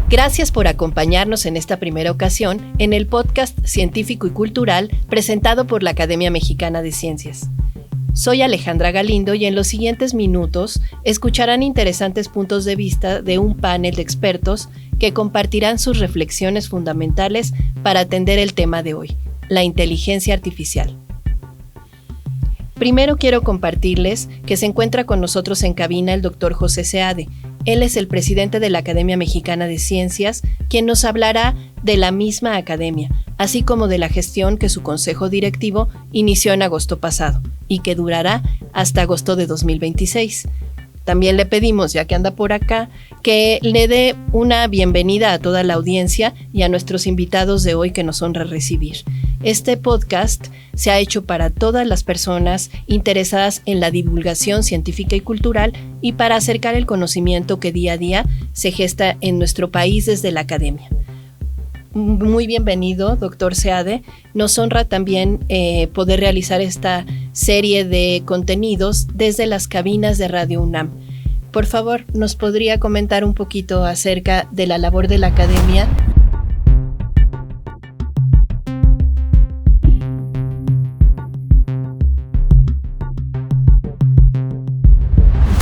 Gracias por acompañarnos en esta primera ocasión en el podcast científico y cultural presentado por la Academia Mexicana de Ciencias. Soy Alejandra Galindo y en los siguientes minutos escucharán interesantes puntos de vista de un panel de expertos que compartirán sus reflexiones fundamentales para atender el tema de hoy, la inteligencia artificial. Primero quiero compartirles que se encuentra con nosotros en cabina el Dr. José Seade. Él es el presidente de la Academia Mexicana de Ciencias, quien nos hablará de la misma academia, así como de la gestión que su consejo directivo inició en agosto pasado y que durará hasta agosto de 2026. También le pedimos, ya que anda por acá, que le dé una bienvenida a toda la audiencia y a nuestros invitados de hoy que nos honra recibir. Este podcast se ha hecho para todas las personas interesadas en la divulgación científica y cultural y para acercar el conocimiento que día a día se gesta en nuestro país desde la academia. Muy bienvenido, doctor Seade. Nos honra también poder realizar esta serie de contenidos desde las cabinas de Radio UNAM. Por favor, ¿nos podría comentar un poquito acerca de la labor de la academia?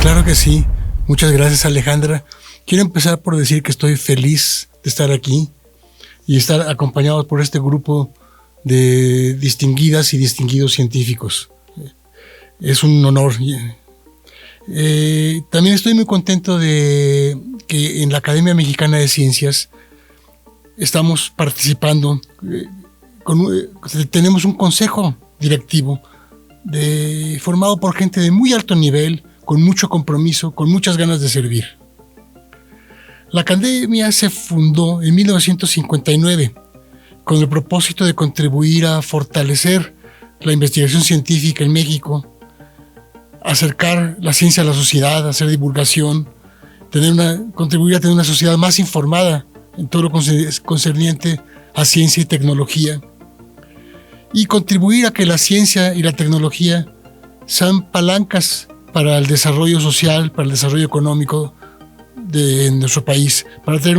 Claro que sí. Muchas gracias, Alejandra. Quiero empezar por decir que estoy feliz de estar aquí y estar acompañados por este grupo de distinguidas y distinguidos científicos. Es un honor. También estoy muy contento de que en la Academia Mexicana de Ciencias estamos participando, tenemos un consejo directivo formado por gente de muy alto nivel, con mucho compromiso, con muchas ganas de servir. La Academia se fundó en 1959 con el propósito de contribuir a fortalecer la investigación científica en México, acercar la ciencia a la sociedad, hacer divulgación, contribuir a tener una sociedad más informada en todo lo concerniente a ciencia y tecnología, y contribuir a que la ciencia y la tecnología sean palancas para el desarrollo social, para el desarrollo económico de nuestro país, para tener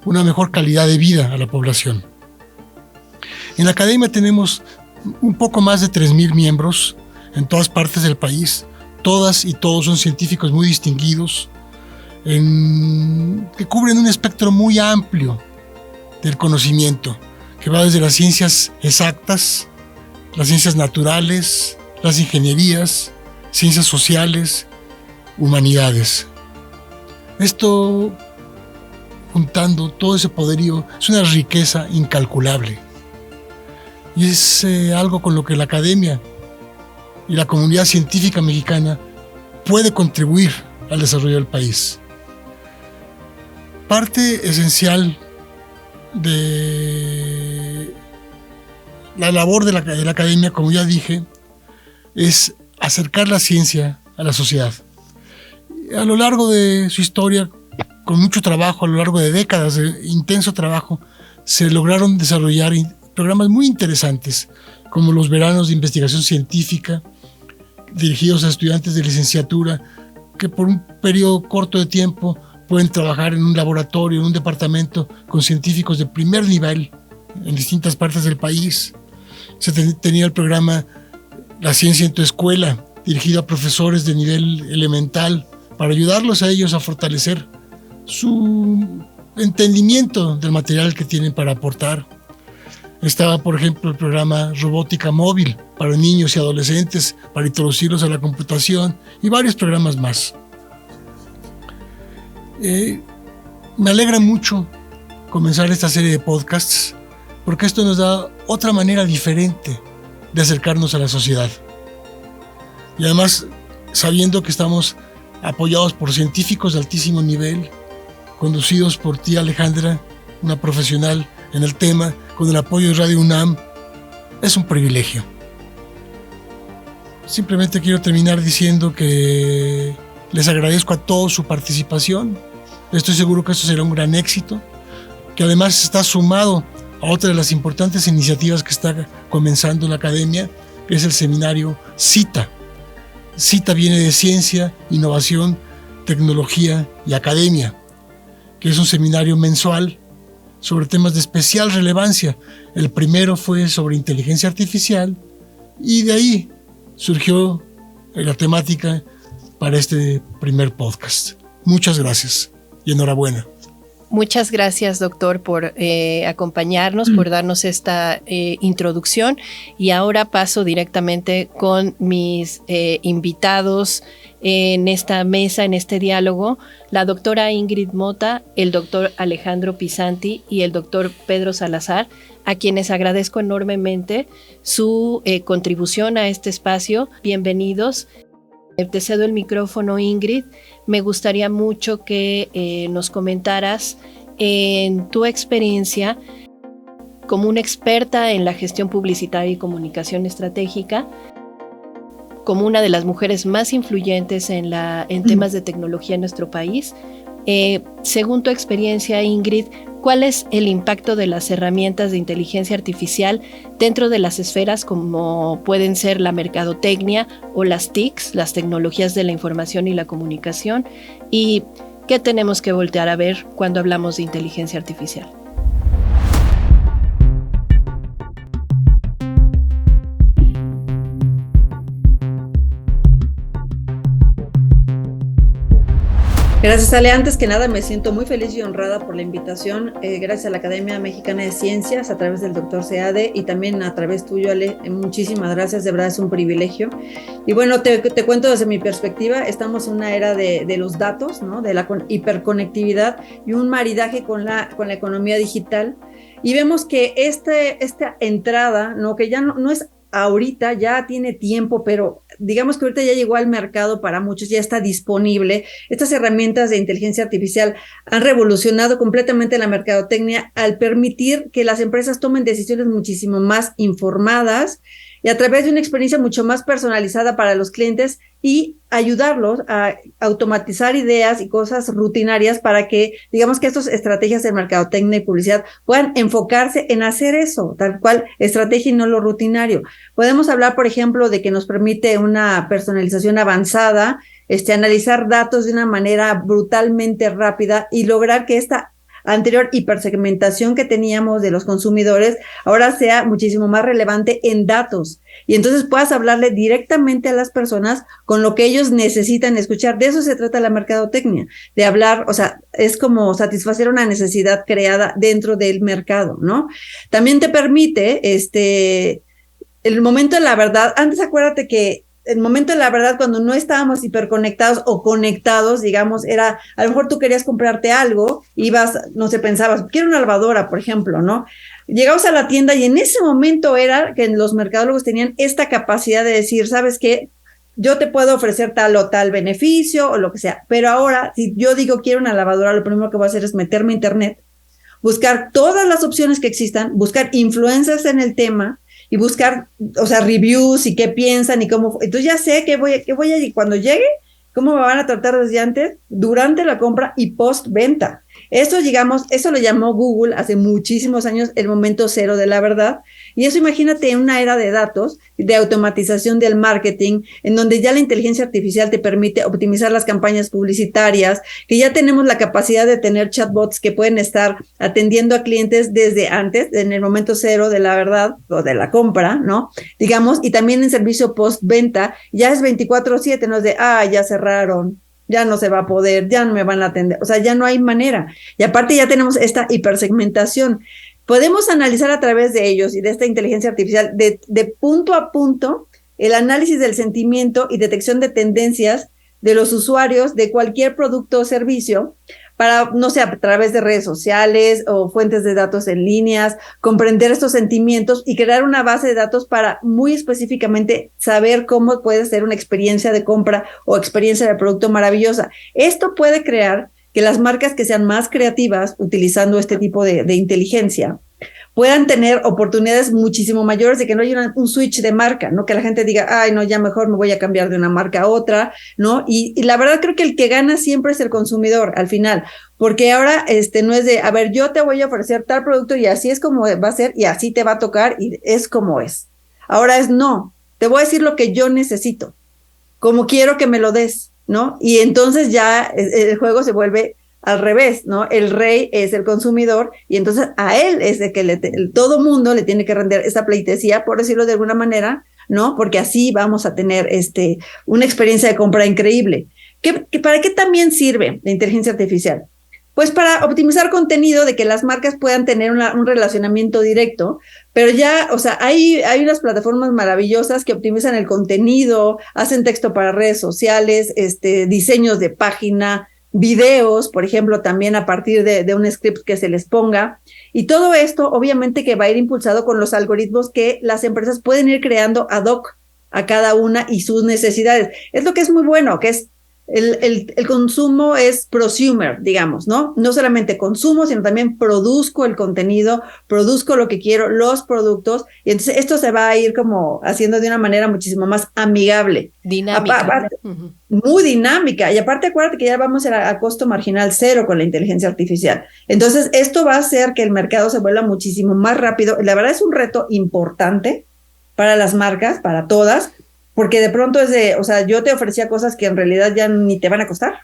una mejor calidad de vida a la población. En la Academia tenemos un poco más de 3,000 miembros en todas partes del país. Todas y todos son científicos muy distinguidos que cubren un espectro muy amplio del conocimiento, que va desde las ciencias exactas, las ciencias naturales, las ingenierías, ciencias sociales, humanidades. Esto, juntando todo ese poderío, es una riqueza incalculable. Y es algo con lo que la academia y la comunidad científica mexicana puede contribuir al desarrollo del país. Parte esencial de la labor de la academia, como ya dije, es acercar la ciencia a la sociedad. A lo largo de su historia, con mucho trabajo, a lo largo de décadas de intenso trabajo, se lograron desarrollar programas muy interesantes, como los veranos de investigación científica, dirigidos a estudiantes de licenciatura, que por un periodo corto de tiempo pueden trabajar en un laboratorio, en un departamento, con científicos de primer nivel en distintas partes del país. Se tenía el programa La Ciencia en tu Escuela, dirigido a profesores de nivel elemental, para ayudarlos a ellos a fortalecer su entendimiento del material que tienen para aportar. Estaba, por ejemplo, el programa Robótica Móvil para niños y adolescentes, para introducirlos a la computación, y varios programas más. Me alegra mucho comenzar esta serie de podcasts, porque esto nos da otra manera diferente de acercarnos a la sociedad. Y además, sabiendo que estamos apoyados por científicos de altísimo nivel, conducidos por ti, Alejandra, una profesional en el tema, con el apoyo de Radio UNAM, es un privilegio. Simplemente quiero terminar diciendo que les agradezco a todos su participación. Estoy seguro que esto será un gran éxito, que además está sumado a otra de las importantes iniciativas que está comenzando la academia, que es el seminario CITA. CITA viene de Ciencia, Innovación, Tecnología y Academia, que es un seminario mensual sobre temas de especial relevancia. El primero fue sobre inteligencia artificial y de ahí surgió la temática para este primer podcast. Muchas gracias y enhorabuena. Muchas gracias, doctor, por acompañarnos, por darnos esta introducción. Y ahora paso directamente con mis invitados en esta mesa, en este diálogo, la doctora Ingrid Mota, el doctor Alejandro Pisanti y el doctor Pedro Salazar, a quienes agradezco enormemente su contribución a este espacio. Bienvenidos. Te cedo el micrófono, Ingrid. Me gustaría mucho que nos comentaras en tu experiencia como una experta en la gestión publicitaria y comunicación estratégica, como una de las mujeres más influyentes en temas de tecnología en nuestro país. Según tu experiencia, Ingrid, ¿cuál es el impacto de las herramientas de inteligencia artificial dentro de las esferas como pueden ser la mercadotecnia o las TICs, las tecnologías de la información y la comunicación? ¿Y qué tenemos que voltear a ver cuando hablamos de inteligencia artificial? Gracias, Ale. Antes que nada, me siento muy feliz y honrada por la invitación. Gracias a la Academia Mexicana de Ciencias, a través del doctor Seade y también a través tuyo, Ale. Muchísimas gracias, de verdad es un privilegio. Y bueno, te cuento desde mi perspectiva, estamos en una era de los datos, ¿no? De la hiperconectividad y un maridaje con la economía digital. Y vemos que esta entrada, ¿no? Que ya no es ahorita, ya tiene tiempo, pero digamos que ahorita ya llegó al mercado para muchos, ya está disponible. Estas herramientas de inteligencia artificial han revolucionado completamente la mercadotecnia al permitir que las empresas tomen decisiones muchísimo más informadas y a través de una experiencia mucho más personalizada para los clientes y ayudarlos a automatizar ideas y cosas rutinarias para que, digamos que estas estrategias de mercadotecnia y publicidad puedan enfocarse en hacer eso, tal cual, estrategia y no lo rutinario. Podemos hablar, por ejemplo, de que nos permite una personalización avanzada, analizar datos de una manera brutalmente rápida y lograr que esta anterior hipersegmentación que teníamos de los consumidores ahora sea muchísimo más relevante en datos y entonces puedas hablarle directamente a las personas con lo que ellos necesitan escuchar. De eso se trata la mercadotecnia, de hablar, o sea, es como satisfacer una necesidad creada dentro del mercado, ¿no? También te permite el momento de la verdad. Antes acuérdate que el momento de la verdad, cuando no estábamos hiperconectados o conectados, digamos, era, a lo mejor tú querías comprarte algo, ibas, no sé, pensabas, quiero una lavadora, por ejemplo, ¿no? Llegabas a la tienda y en ese momento era que los mercadólogos tenían esta capacidad de decir, ¿sabes qué? Yo te puedo ofrecer tal o tal beneficio o lo que sea, pero ahora, si yo digo quiero una lavadora, lo primero que voy a hacer es meterme a internet, buscar todas las opciones que existan, buscar influencers en el tema, y buscar, o sea, reviews y qué piensan y cómo. Entonces ya sé que voy a cuando llegue, cómo me van a tratar desde antes, durante la compra y post-venta. Eso lo llamó Google hace muchísimos años el momento cero de la verdad. Y eso imagínate en una era de datos, de automatización del marketing, en donde ya la inteligencia artificial te permite optimizar las campañas publicitarias, que ya tenemos la capacidad de tener chatbots que pueden estar atendiendo a clientes desde antes, en el momento cero de la verdad o de la compra, ¿no? Digamos, y también en servicio post-venta, ya es 24/7, no es de, ya cerraron, ya no se va a poder, ya no me van a atender, o sea, ya no hay manera. Y aparte ya tenemos esta hipersegmentación. Podemos analizar a través de ellos y de esta inteligencia artificial de punto a punto el análisis del sentimiento y detección de tendencias de los usuarios de cualquier producto o servicio para, no sé, a través de redes sociales o fuentes de datos en líneas, comprender estos sentimientos y crear una base de datos para muy específicamente saber cómo puede ser una experiencia de compra o experiencia de producto maravillosa. Esto puede crear que las marcas que sean más creativas utilizando este tipo de inteligencia puedan tener oportunidades muchísimo mayores de que no haya un switch de marca, ¿no? Que la gente diga, ay, no, ya mejor me voy a cambiar de una marca a otra, ¿no? Y la verdad creo que el que gana siempre es el consumidor al final, porque ahora no es de, a ver, yo te voy a ofrecer tal producto y así es como va a ser y así te va a tocar y es como es. Ahora es, no, te voy a decir lo que yo necesito, como quiero que me lo des, ¿no? Y entonces ya el juego se vuelve al revés, ¿no? El rey es el consumidor y entonces a él es de que todo mundo le tiene que render esa pleitesía, por decirlo de alguna manera, ¿no? Porque así vamos a tener una experiencia de compra increíble. ¿Para qué también sirve la inteligencia artificial? Pues para optimizar contenido, de que las marcas puedan tener un relacionamiento directo, pero ya, o sea, hay unas plataformas maravillosas que optimizan el contenido, hacen texto para redes sociales, diseños de página, videos, por ejemplo, también a partir de un script que se les ponga. Y todo esto, obviamente, que va a ir impulsado con los algoritmos que las empresas pueden ir creando ad hoc a cada una y sus necesidades. Es lo que es muy bueno, que es el consumo es prosumer, digamos, ¿no? No solamente consumo, sino también produzco el contenido, produzco lo que quiero, los productos, y entonces esto se va a ir como haciendo de una manera muchísimo más amigable. Dinámica. Muy dinámica, y aparte acuérdate que ya vamos a costo marginal cero con la inteligencia artificial. Entonces esto va a hacer que el mercado se vuelva muchísimo más rápido. La verdad es un reto importante para las marcas, para todas, porque de pronto o sea, yo te ofrecía cosas que en realidad ya ni te van a costar.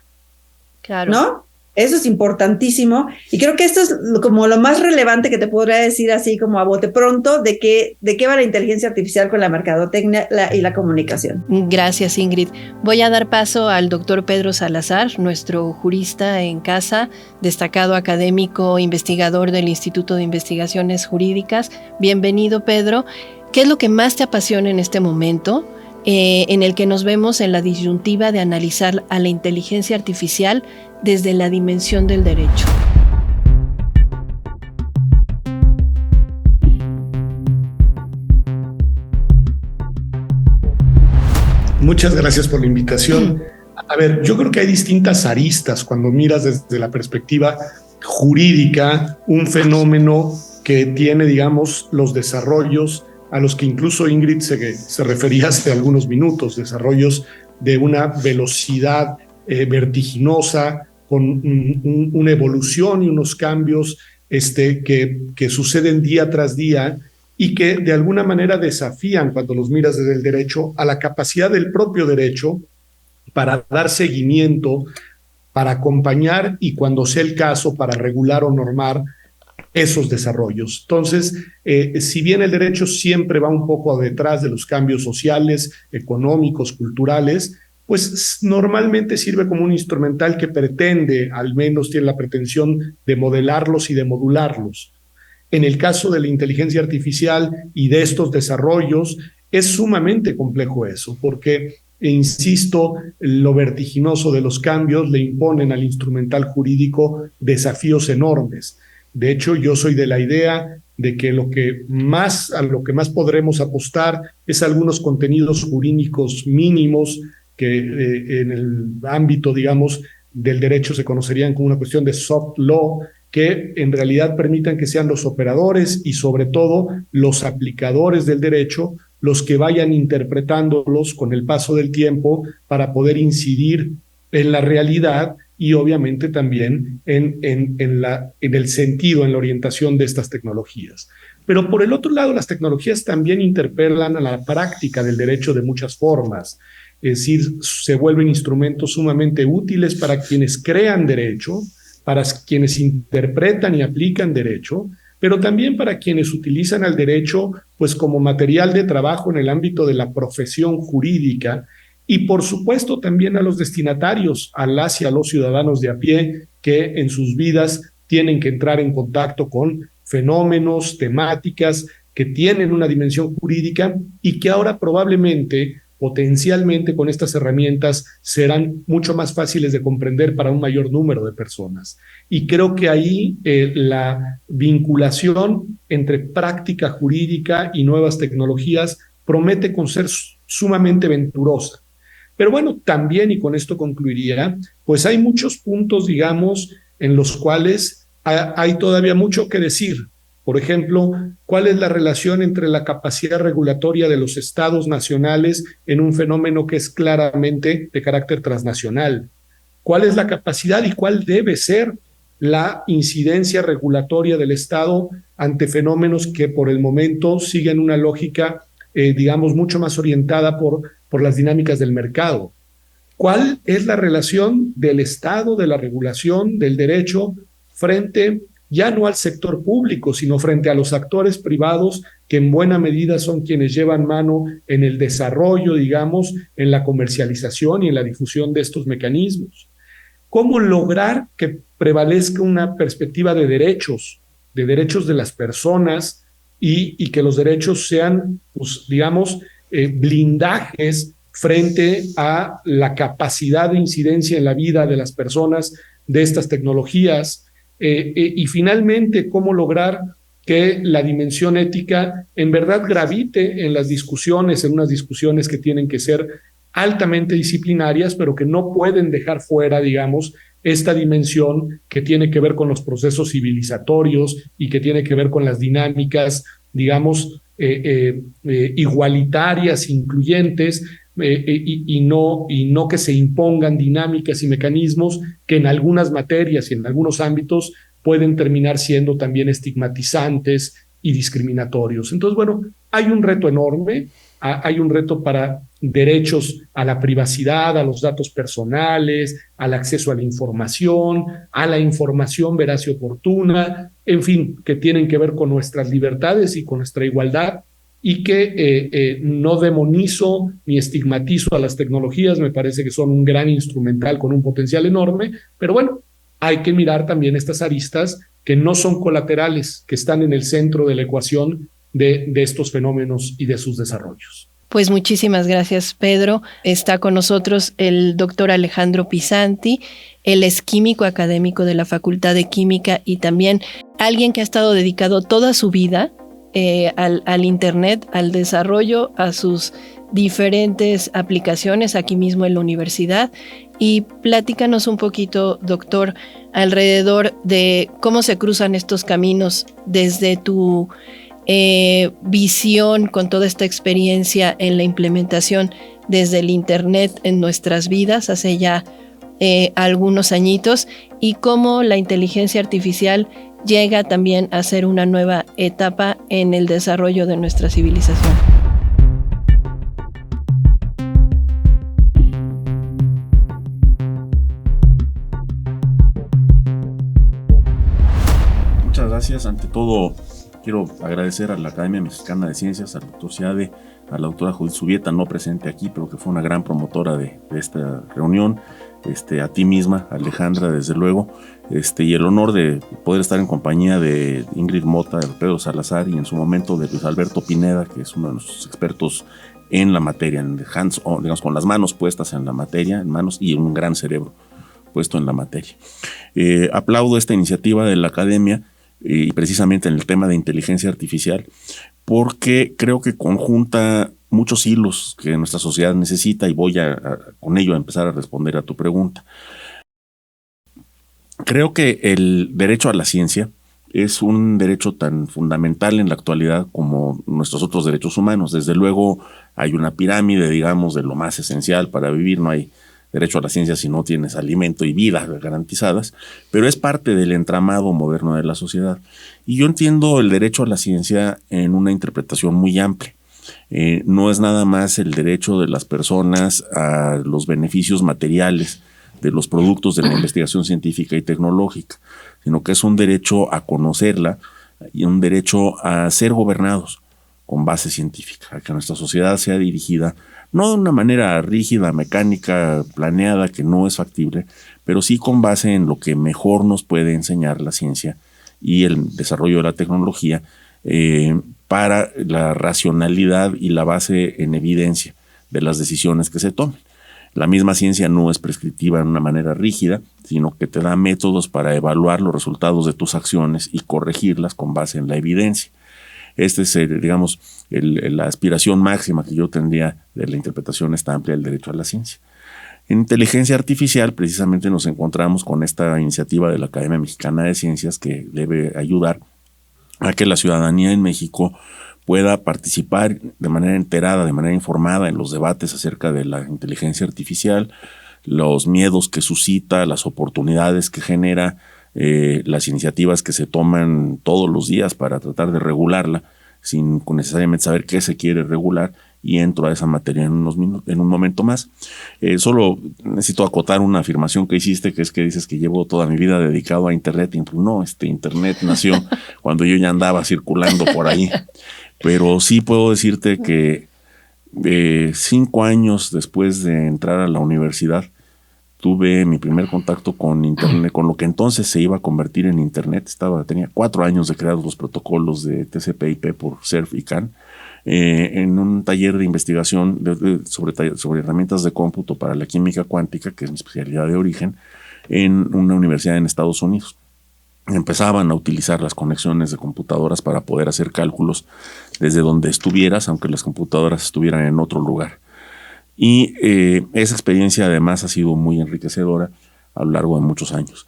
Claro. ¿No? Eso es importantísimo. Y creo que esto es como lo más relevante que te podría decir así como a bote pronto de qué va la inteligencia artificial con la mercadotecnia y la comunicación. Gracias, Ingrid. Voy a dar paso al doctor Pedro Salazar, nuestro jurista en casa, destacado académico, investigador del Instituto de Investigaciones Jurídicas. Bienvenido, Pedro. ¿Qué es lo que más te apasiona en este momento? En el que nos vemos en la disyuntiva de analizar a la inteligencia artificial desde la dimensión del derecho. Muchas gracias por la invitación. A ver, yo creo que hay distintas aristas cuando miras desde la perspectiva jurídica un fenómeno que tiene, digamos, los desarrollos a los que incluso Ingrid se refería hace algunos minutos, desarrollos de una velocidad vertiginosa, con una evolución y unos cambios que suceden día tras día y que de alguna manera desafían, cuando los miras desde el derecho, a la capacidad del propio derecho para dar seguimiento, para acompañar y, cuando sea el caso, para regular o normar esos desarrollos. Entonces, si bien el derecho siempre va un poco detrás de los cambios sociales, económicos, culturales, pues normalmente sirve como un instrumental que pretende, al menos tiene la pretensión de modelarlos y de modularlos. En el caso de la inteligencia artificial y de estos desarrollos, es sumamente complejo eso, porque, insisto, lo vertiginoso de los cambios le imponen al instrumental jurídico desafíos enormes. De hecho, yo soy de la idea de que a lo que más podremos apostar es algunos contenidos jurídicos mínimos que en el ámbito, digamos, del derecho se conocerían como una cuestión de soft law, que en realidad permitan que sean los operadores y sobre todo los aplicadores del derecho los que vayan interpretándolos con el paso del tiempo para poder incidir en la realidad y obviamente también en el sentido, en la orientación de estas tecnologías. Pero por el otro lado, las tecnologías también interpelan a la práctica del derecho de muchas formas. Es decir, se vuelven instrumentos sumamente útiles para quienes crean derecho, para quienes interpretan y aplican derecho, pero también para quienes utilizan al derecho pues como material de trabajo en el ámbito de la profesión jurídica. Y por supuesto también a los destinatarios, a las y a los ciudadanos de a pie que en sus vidas tienen que entrar en contacto con fenómenos, temáticas que tienen una dimensión jurídica y que ahora probablemente, potencialmente con estas herramientas serán mucho más fáciles de comprender para un mayor número de personas. Y creo que ahí la vinculación entre práctica jurídica y nuevas tecnologías promete con ser sumamente venturosa. Pero bueno, también, y con esto concluiría, pues hay muchos puntos, digamos, en los cuales hay todavía mucho que decir. Por ejemplo, ¿cuál es la relación entre la capacidad regulatoria de los estados nacionales en un fenómeno que es claramente de carácter transnacional? ¿Cuál es la capacidad y cuál debe ser la incidencia regulatoria del Estado ante fenómenos que por el momento siguen una lógica, digamos, mucho más orientada por las dinámicas del mercado? ¿cuál es la relación del Estado, de la regulación, del derecho, frente ya no al sector público, sino frente a los actores privados que en buena medida son quienes llevan mano en el desarrollo, digamos, en la comercialización y en la difusión de estos mecanismos? ¿Cómo lograr que prevalezca una perspectiva de derechos de las personas y que los derechos sean, pues, digamos, blindajes frente a la capacidad de incidencia en la vida de las personas de estas tecnologías? Y finalmente, cómo lograr que la dimensión ética en verdad gravite en las discusiones, en unas discusiones que tienen que ser altamente disciplinarias, pero que no pueden dejar fuera, digamos, esta dimensión que tiene que ver con los procesos civilizatorios y que tiene que ver con las dinámicas, digamos, igualitarias, incluyentes, y no que se impongan dinámicas y mecanismos que en algunas materias y en algunos ámbitos pueden terminar siendo también estigmatizantes y discriminatorios. Entonces, bueno, hay un reto enorme, hay un reto para derechos a la privacidad, a los datos personales, al acceso a la información veraz y oportuna, en fin, que tienen que ver con nuestras libertades y con nuestra igualdad, y que no demonizo ni estigmatizo a las tecnologías. Me parece que son un gran instrumental con un potencial enorme, pero bueno, hay que mirar también estas aristas que no son colaterales, que están en el centro de la ecuación de estos fenómenos y de sus desarrollos. Pues muchísimas gracias, Pedro. Está con nosotros el doctor Alejandro Pisanti. Él es químico académico de la Facultad de Química y también alguien que ha estado dedicado toda su vida al Internet, al desarrollo, a sus diferentes aplicaciones aquí mismo en la universidad. Y platícanos un poquito, doctor, alrededor de cómo se cruzan estos caminos desde tu visión con toda esta experiencia en la implementación desde el Internet en nuestras vidas hace ya algunos añitos, y cómo la inteligencia artificial llega también a ser una nueva etapa en el desarrollo de nuestra civilización. Muchas gracias. Ante todo, quiero agradecer a la Academia Mexicana de Ciencias, al doctor Seade, a la doctora Judith Subieta, no presente aquí, pero que fue una gran promotora de esta reunión, a ti misma, Alejandra, desde luego, y el honor de poder estar en compañía de Ingrid Mota, de Pedro Salazar y en su momento de Luis Alberto Pineda, que es uno de nuestros expertos en la materia, en hands-on, digamos, con las manos puestas en la materia, en manos, y un gran cerebro puesto en la materia. Aplaudo esta iniciativa de la Academia, y precisamente en el tema de inteligencia artificial, porque creo que conjunta muchos hilos que nuestra sociedad necesita, y voy con ello a empezar a responder a tu pregunta. Creo que el derecho a la ciencia es un derecho tan fundamental en la actualidad como nuestros otros derechos humanos. Desde luego hay una pirámide, digamos, de lo más esencial para vivir. No hay derecho a la ciencia si no tienes alimento y vida garantizadas, pero es parte del entramado moderno de la sociedad. Y yo entiendo el derecho a la ciencia en una interpretación muy amplia. No es nada más el derecho de las personas a los beneficios materiales de los productos de la investigación científica y tecnológica, sino que es un derecho a conocerla y un derecho a ser gobernados con base científica, a que nuestra sociedad sea dirigida no de una manera rígida, mecánica, planeada, que no es factible, pero sí con base en lo que mejor nos puede enseñar la ciencia y el desarrollo de la tecnología para la racionalidad y la base en evidencia de las decisiones que se tomen. La misma ciencia no es prescriptiva de una manera rígida, sino que te da métodos para evaluar los resultados de tus acciones y corregirlas con base en la evidencia. Esta es, digamos, la aspiración máxima que yo tendría de la interpretación esta amplia del derecho a la ciencia. En inteligencia artificial, precisamente nos encontramos con esta iniciativa de la Academia Mexicana de Ciencias que debe ayudar a que la ciudadanía en México pueda participar de manera enterada, de manera informada en los debates acerca de la inteligencia artificial, los miedos que suscita, las oportunidades que genera, las iniciativas que se toman todos los días para tratar de regularla sin necesariamente saber qué se quiere regular, y entro a esa materia en un momento más. Solo necesito acotar una afirmación que hiciste, que es que dices que llevo toda mi vida dedicado a Internet. No, Internet nació cuando yo ya andaba circulando por ahí. Pero sí puedo decirte que 5 años después de entrar a la universidad, tuve mi primer contacto con Internet, con lo que entonces se iba a convertir en Internet. Tenía 4 años de crear los protocolos de TCP/IP por CERF y CAN, en un taller de investigación sobre herramientas de cómputo para la química cuántica, que es mi especialidad de origen, en una universidad en Estados Unidos. Empezaban a utilizar las conexiones de computadoras para poder hacer cálculos desde donde estuvieras, aunque las computadoras estuvieran en otro lugar. Y esa experiencia además ha sido muy enriquecedora a lo largo de muchos años.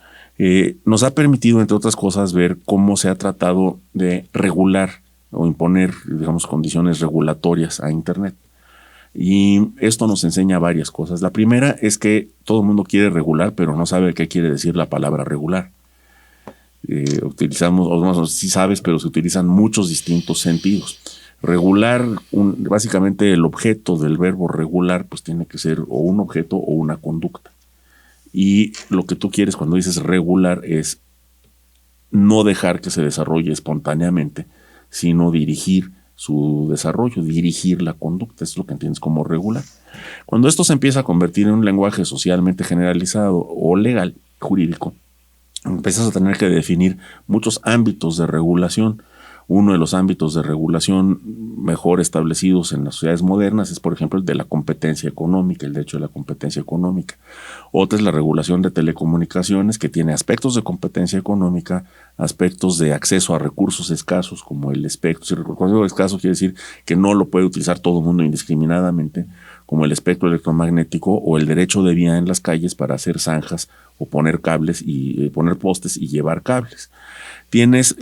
Nos ha permitido, entre otras cosas, ver cómo se ha tratado de regular o imponer, digamos, condiciones regulatorias a Internet. Y esto nos enseña varias cosas. La primera es que todo el mundo quiere regular, pero no sabe qué quiere decir la palabra regular. Utilizamos, o no, sí sabes, pero se utilizan muchos distintos sentidos. Regular, básicamente el objeto del verbo regular, pues tiene que ser o un objeto o una conducta. Y lo que tú quieres cuando dices regular es no dejar que se desarrolle espontáneamente, sino dirigir su desarrollo, dirigir la conducta. Es lo que entiendes como regular. Cuando esto se empieza a convertir en un lenguaje socialmente generalizado o legal, jurídico, empiezas a tener que definir muchos ámbitos de regulación. Uno de los ámbitos de regulación mejor establecidos en las sociedades modernas es, por ejemplo, el de la competencia económica, el derecho de la competencia económica. Otra es la regulación de telecomunicaciones, que tiene aspectos de competencia económica, aspectos de acceso a recursos escasos, como el espectro. Si recurso escaso quiere decir que no lo puede utilizar todo el mundo indiscriminadamente, como el espectro electromagnético o el derecho de vía en las calles para hacer zanjas o poner cables y poner postes y llevar cables. Tienes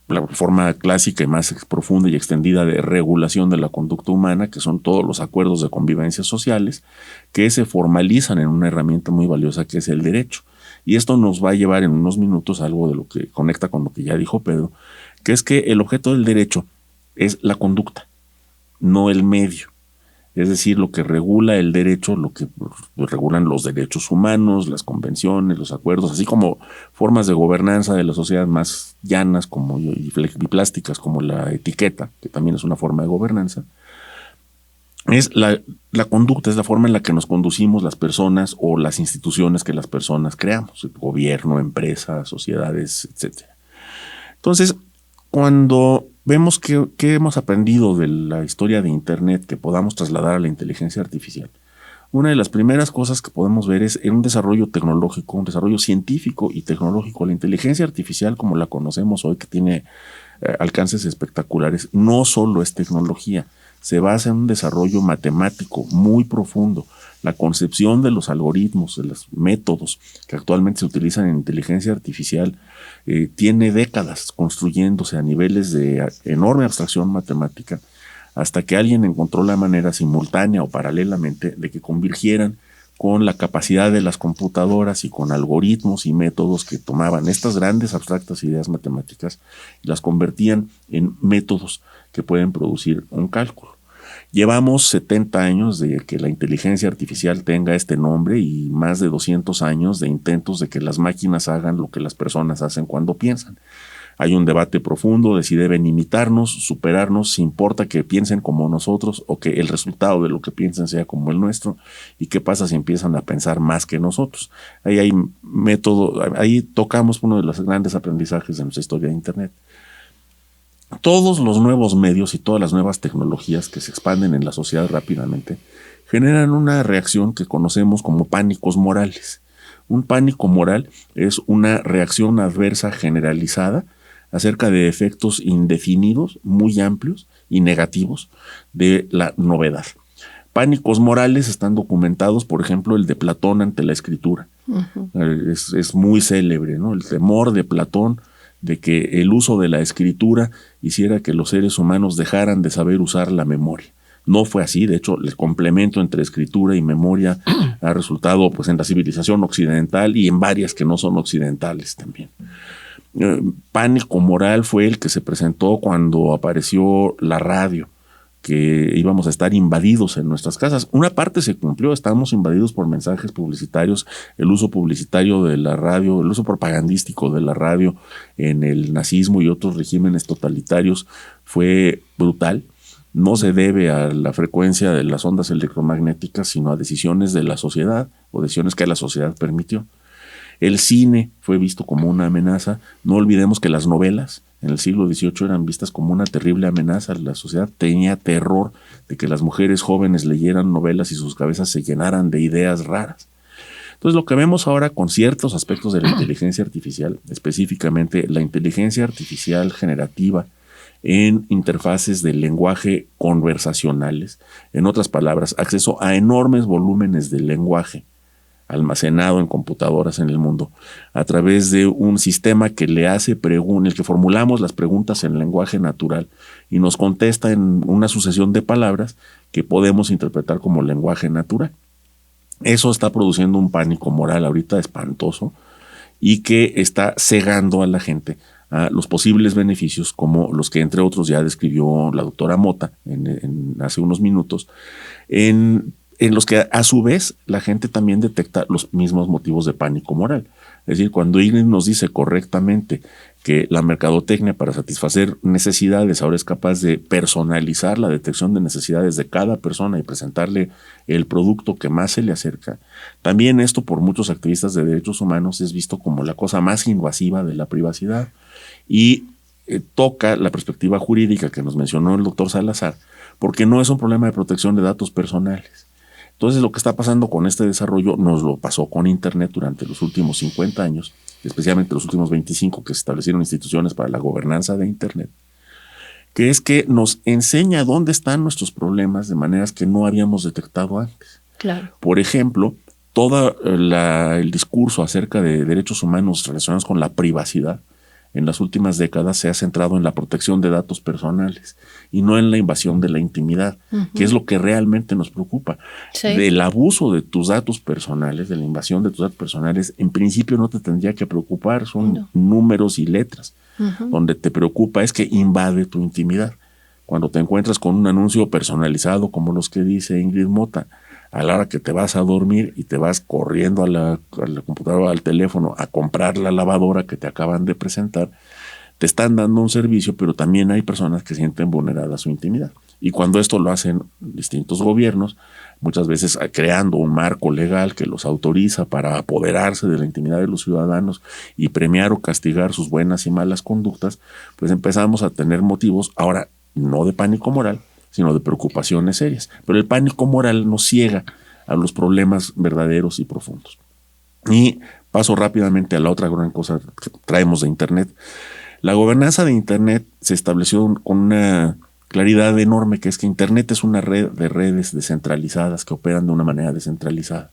la forma clásica y más profunda y extendida de regulación de la conducta humana, que son todos los acuerdos de convivencia sociales que se formalizan en una herramienta muy valiosa que es el derecho. Y esto nos va a llevar en unos minutos a algo de lo que conecta con lo que ya dijo Pedro, que es que el objeto del derecho es la conducta, no el medio. Es decir, lo que regula el derecho, lo que regulan los derechos humanos, las convenciones, los acuerdos, así como formas de gobernanza de la sociedad más llanas y plásticas, como la etiqueta, que también es una forma de gobernanza. Es la conducta, es la forma en la que nos conducimos las personas o las instituciones que las personas creamos, el gobierno, empresas, sociedades, etc. Entonces, cuando vemos que hemos aprendido de la historia de Internet que podamos trasladar a la inteligencia artificial, una de las primeras cosas que podemos ver es en un desarrollo tecnológico, un desarrollo científico y tecnológico. La inteligencia artificial, como la conocemos hoy, que tiene alcances espectaculares, no solo es tecnología, se basa en un desarrollo matemático muy profundo. La concepción de los algoritmos, de los métodos que actualmente se utilizan en inteligencia artificial, tiene décadas construyéndose a niveles de enorme abstracción matemática, hasta que alguien encontró la manera simultánea o paralelamente de que convergieran con la capacidad de las computadoras y con algoritmos y métodos que tomaban estas grandes abstractas ideas matemáticas y las convertían en métodos que pueden producir un cálculo. Llevamos 70 años de que la inteligencia artificial tenga este nombre y más de 200 años de intentos de que las máquinas hagan lo que las personas hacen cuando piensan. Hay un debate profundo de si deben imitarnos, superarnos, si importa que piensen como nosotros o que el resultado de lo que piensen sea como el nuestro, y qué pasa si empiezan a pensar más que nosotros. Ahí hay método, ahí tocamos uno de los grandes aprendizajes de nuestra historia de Internet. Todos los nuevos medios y todas las nuevas tecnologías que se expanden en la sociedad rápidamente generan una reacción que conocemos como pánicos morales. Un pánico moral es una reacción adversa generalizada acerca de efectos indefinidos, muy amplios y negativos de la novedad. Pánicos morales están documentados, por ejemplo, el de Platón ante la escritura. Uh-huh. Es muy célebre, ¿no? El temor de Platón de que el uso de la escritura hiciera que los seres humanos dejaran de saber usar la memoria. No fue así, de hecho, el complemento entre escritura y memoria ha resultado pues, en la civilización occidental y en varias que no son occidentales también. Pánico moral fue el que se presentó cuando apareció la radio, que íbamos a estar invadidos en nuestras casas. Una parte se cumplió, estábamos invadidos por mensajes publicitarios, el uso publicitario de la radio, el uso propagandístico de la radio en el nazismo y otros regímenes totalitarios fue brutal. No se debe a la frecuencia de las ondas electromagnéticas, sino a decisiones de la sociedad o decisiones que la sociedad permitió. El cine fue visto como una amenaza. No olvidemos que las novelas en el siglo XVIII eran vistas como una terrible amenaza. La sociedad tenía terror de que las mujeres jóvenes leyeran novelas y sus cabezas se llenaran de ideas raras. Entonces, lo que vemos ahora con ciertos aspectos de la inteligencia artificial, específicamente la inteligencia artificial generativa en interfaces de lenguaje conversacionales, en otras palabras, acceso a enormes volúmenes de lenguaje almacenado en computadoras en el mundo, a través de un sistema que le hace en el que formulamos las preguntas en lenguaje natural y nos contesta en una sucesión de palabras que podemos interpretar como lenguaje natural. Eso está produciendo un pánico moral ahorita espantoso y que está cegando a la gente a los posibles beneficios, como los que entre otros ya describió la doctora Mota hace unos minutos, en los que a su vez la gente también detecta los mismos motivos de pánico moral. Es decir, cuando Ingrid nos dice correctamente que la mercadotecnia para satisfacer necesidades ahora es capaz de personalizar la detección de necesidades de cada persona y presentarle el producto que más se le acerca, también esto por muchos activistas de derechos humanos es visto como la cosa más invasiva de la privacidad y toca la perspectiva jurídica que nos mencionó el doctor Salazar, porque no es un problema de protección de datos personales. Entonces, lo que está pasando con este desarrollo nos lo pasó con Internet durante los últimos 50 años, especialmente los últimos 25 que se establecieron instituciones para la gobernanza de Internet, que es que nos enseña dónde están nuestros problemas de maneras que no habíamos detectado antes. Claro. Por ejemplo, todo el discurso acerca de derechos humanos relacionados con la privacidad en las últimas décadas se ha centrado en la protección de datos personales y no en la invasión de la intimidad, que es lo que realmente nos preocupa. Sí. Del abuso de tus datos personales, de la invasión de tus datos personales, en principio no te tendría que preocupar, son números y letras. Donde te preocupa es que invade tu intimidad. Cuando te encuentras con un anuncio personalizado como los que dice Ingrid Mota, a la hora que te vas a dormir y te vas corriendo a la computadora, al teléfono, a comprar la lavadora que te acaban de presentar, te están dando un servicio, pero también hay personas que sienten vulnerada su intimidad. Y cuando esto lo hacen distintos gobiernos, muchas veces creando un marco legal que los autoriza para apoderarse de la intimidad de los ciudadanos y premiar o castigar sus buenas y malas conductas, pues empezamos a tener motivos, ahora no de pánico moral, sino de preocupaciones serias. Pero el pánico moral nos ciega a los problemas verdaderos y profundos. Y paso rápidamente a la otra gran cosa que traemos de Internet. La gobernanza de Internet se estableció con una claridad enorme, que es que Internet es una red de redes descentralizadas que operan de una manera descentralizada.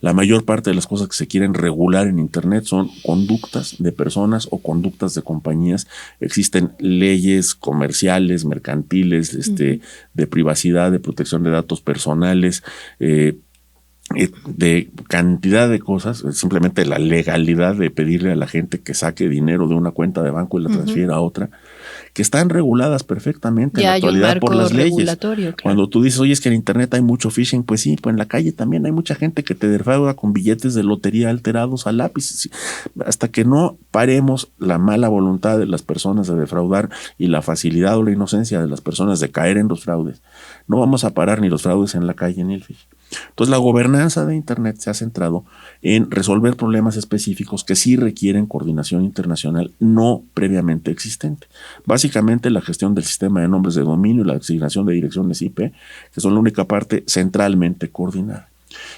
La mayor parte de las cosas que se quieren regular en Internet son conductas de personas o conductas de compañías. Existen leyes comerciales, mercantiles, de privacidad, de protección de datos personales, de cantidad de cosas. Simplemente la legalidad de pedirle a la gente que saque dinero de una cuenta de banco y la transfiera a otra, que están reguladas perfectamente en la actualidad por las leyes. Claro. Cuando tú dices, oye, es que en Internet hay mucho phishing, pues sí, pues en la calle también hay mucha gente que te defrauda con billetes de lotería alterados a lápiz. Hasta que no paremos la mala voluntad de las personas de defraudar y la facilidad o la inocencia de las personas de caer en los fraudes, no vamos a parar ni los fraudes en la calle ni el phishing. Entonces, la gobernanza de Internet se ha centrado en resolver problemas específicos que sí requieren coordinación internacional no previamente existente. Básicamente, la gestión del sistema de nombres de dominio y la asignación de direcciones IP, que son la única parte centralmente coordinada.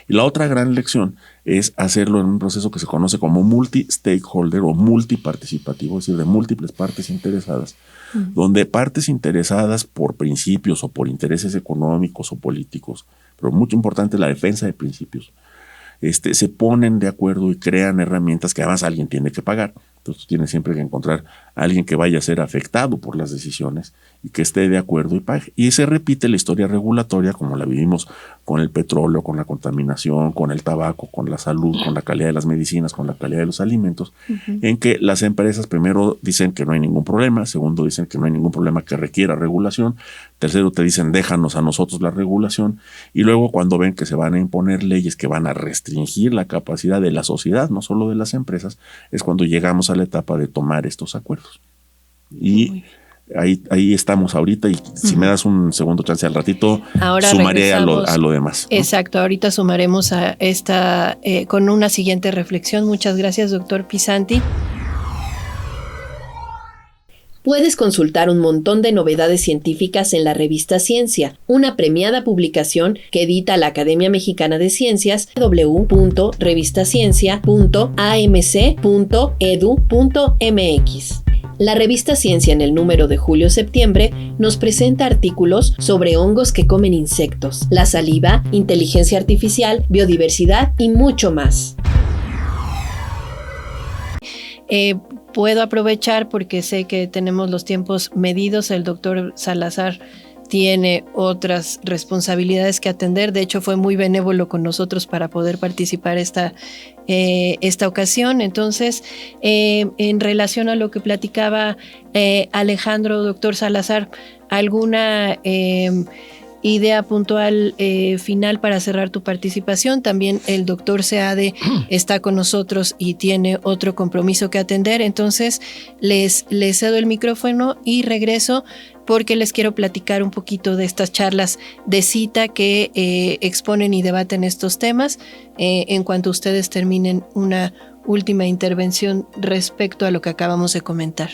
Y la otra gran lección es hacerlo en un proceso que se conoce como multi-stakeholder o multiparticipativo, es decir, de múltiples partes interesadas, donde partes interesadas por principios o por intereses económicos o políticos, pero mucho importante la defensa de principios, se ponen de acuerdo y crean herramientas que además alguien tiene que pagar Entonces tú tienes siempre que encontrar a alguien que vaya a ser afectado por las decisiones y que esté de acuerdo y pague. Y se repite la historia regulatoria como la vivimos con el petróleo, con la contaminación, con el tabaco, con la salud, con la calidad de las medicinas, con la calidad de los alimentos, en que las empresas primero dicen que no hay ningún problema, segundo dicen que no hay ningún problema que requiera regulación, tercero te dicen déjanos a nosotros la regulación, y luego cuando ven que se van a imponer leyes que van a restringir la capacidad de la sociedad, no solo de las empresas, es cuando llegamos a la etapa de tomar estos acuerdos. Y ahí estamos ahorita, y si me das un segundo chance al ratito, ahora sumaré a lo demás, ¿no? Exacto, ahorita sumaremos a esta con una siguiente reflexión. Muchas gracias, doctor Pisanti. Puedes consultar un montón de novedades científicas en la revista Ciencia, una premiada publicación que edita la Academia Mexicana de Ciencias, www.revistaciencia.amc.edu.mx. La revista Ciencia en el número de julio-septiembre nos presenta artículos sobre hongos que comen insectos, la saliva, inteligencia artificial, biodiversidad y mucho más. Puedo aprovechar porque sé que tenemos los tiempos medidos. El doctor Salazar tiene otras responsabilidades que atender. De hecho, fue muy benévolo con nosotros para poder participar esta ocasión. Entonces, en relación a lo que platicaba Alejandro, doctor Salazar, ¿alguna idea puntual final para cerrar tu participación? También el doctor Seade está con nosotros y tiene otro compromiso que atender. Entonces, les cedo el micrófono y regreso porque les quiero platicar un poquito de estas charlas de cita que exponen y debaten estos temas. En cuanto ustedes terminen una última intervención respecto a lo que acabamos de comentar.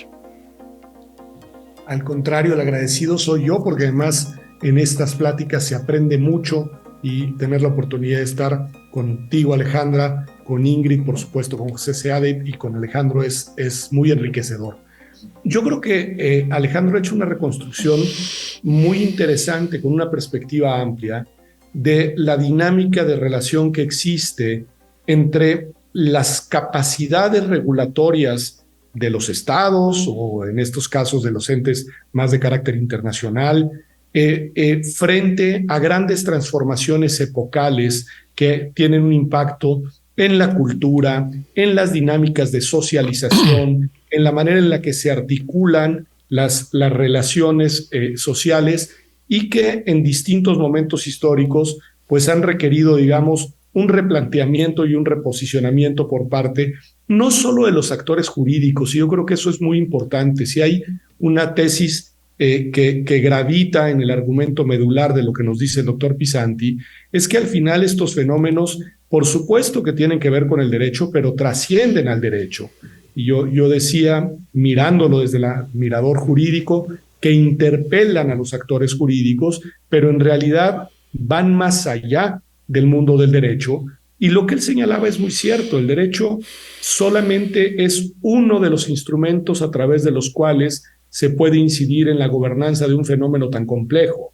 Al contrario, el agradecido soy yo, porque además en estas pláticas se aprende mucho, y tener la oportunidad de estar contigo, Alejandra, con Ingrid, por supuesto, con José Seade y con Alejandro es muy enriquecedor. Yo creo que Alejandro ha hecho una reconstrucción muy interesante, con una perspectiva amplia de la dinámica de relación que existe entre las capacidades regulatorias de los estados, o en estos casos de los entes más de carácter internacional, frente a grandes transformaciones epocales que tienen un impacto en la cultura, en las dinámicas de socialización, en la manera en la que se articulan las relaciones sociales, y que en distintos momentos históricos pues han requerido, digamos, un replanteamiento y un reposicionamiento por parte no solo de los actores jurídicos, y yo creo que eso es muy importante. Si hay una tesis que gravita en el argumento medular de lo que nos dice el doctor Pisanti, es que al final estos fenómenos, por supuesto que tienen que ver con el derecho, pero trascienden al derecho. Y yo decía, mirándolo desde el mirador jurídico, que interpelan a los actores jurídicos, pero en realidad van más allá del mundo del derecho. Y lo que él señalaba es muy cierto: el derecho solamente es uno de los instrumentos a través de los cuales se puede incidir en la gobernanza de un fenómeno tan complejo.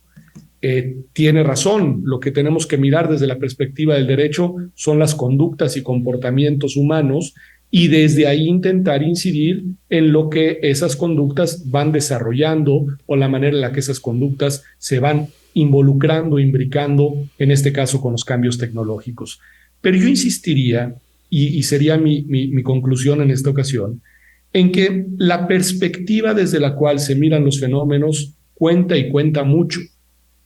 Tiene razón, lo que tenemos que mirar desde la perspectiva del derecho son las conductas y comportamientos humanos, y desde ahí intentar incidir en lo que esas conductas van desarrollando, o la manera en la que esas conductas se van involucrando, imbricando, en este caso con los cambios tecnológicos. Pero yo insistiría, y sería mi conclusión en esta ocasión, en que la perspectiva desde la cual se miran los fenómenos cuenta, y cuenta mucho.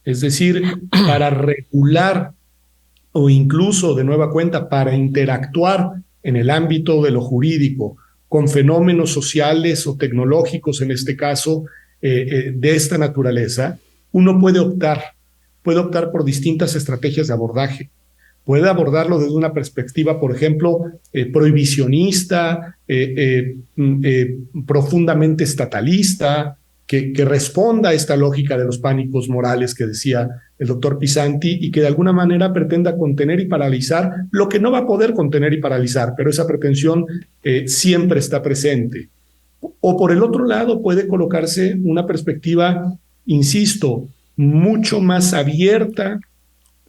Es decir, para regular, o incluso de nueva cuenta para interactuar en el ámbito de lo jurídico con fenómenos sociales o tecnológicos, en este caso, de esta naturaleza, uno puede optar por distintas estrategias de abordaje. Puede abordarlo desde una perspectiva, por ejemplo, prohibicionista, profundamente estatalista, que responda a esta lógica de los pánicos morales que decía el doctor Pisanti, y que de alguna manera pretenda contener y paralizar lo que no va a poder contener y paralizar, pero esa pretensión siempre está presente. O por el otro lado puede colocarse una perspectiva, insisto, mucho más abierta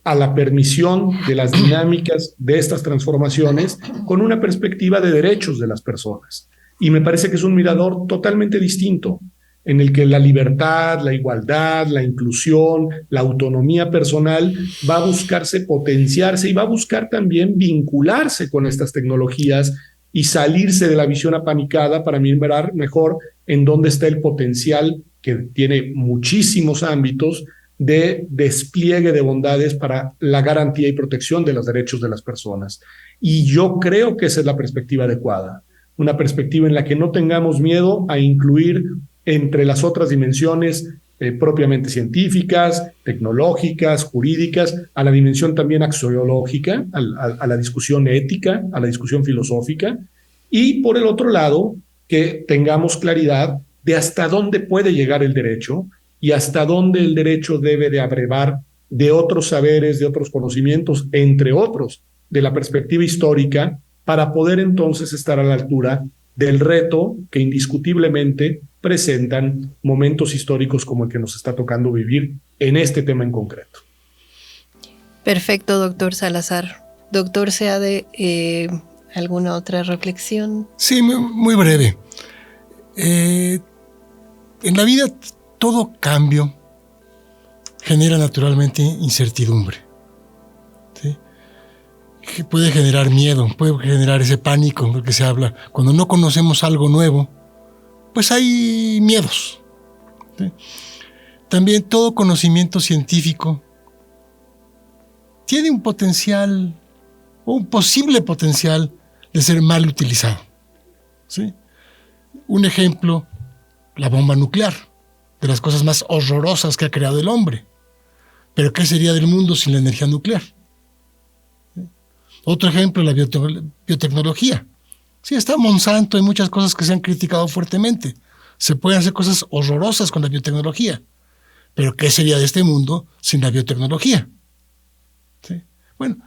a la permisión de las dinámicas de estas transformaciones, con una perspectiva de derechos de las personas. Y me parece que es un mirador totalmente distinto, en el que la libertad, la igualdad, la inclusión, la autonomía personal va a buscarse potenciarse y va a buscar también vincularse con estas tecnologías y salirse de la visión apanicada para mirar mejor en dónde está el potencial, que tiene muchísimos ámbitos, de despliegue de bondades para la garantía y protección de los derechos de las personas. Y yo creo que esa es la perspectiva adecuada, una perspectiva en la que no tengamos miedo a incluir entre las otras dimensiones propiamente científicas, tecnológicas, jurídicas, a la dimensión también axiológica, a la discusión ética, a la discusión filosófica, y por el otro lado, que tengamos claridad de hasta dónde puede llegar el derecho y hasta dónde el derecho debe de abrevar de otros saberes, de otros conocimientos, entre otros, de la perspectiva histórica, para poder entonces estar a la altura del reto que indiscutiblemente presentan momentos históricos como el que nos está tocando vivir en este tema en concreto. Perfecto, doctor Salazar. Doctor Seade, ¿alguna otra reflexión? Sí, muy breve. En la vida todo cambio genera naturalmente incertidumbre, ¿sí? Que puede generar miedo, puede generar ese pánico del que se habla. Cuando no conocemos algo nuevo, pues hay miedos, ¿sí? También todo conocimiento científico tiene un potencial, o un posible potencial, de ser mal utilizado, ¿sí? Un ejemplo, la bomba nuclear, de las cosas más horrorosas que ha creado el hombre. Pero ¿qué sería del mundo sin la energía nuclear? ¿Sí? Otro ejemplo, la biotecnología. Sí, está Monsanto, hay muchas cosas que se han criticado fuertemente. Se pueden hacer cosas horrorosas con la biotecnología. Pero ¿qué sería de este mundo sin la biotecnología? ¿Sí? Bueno,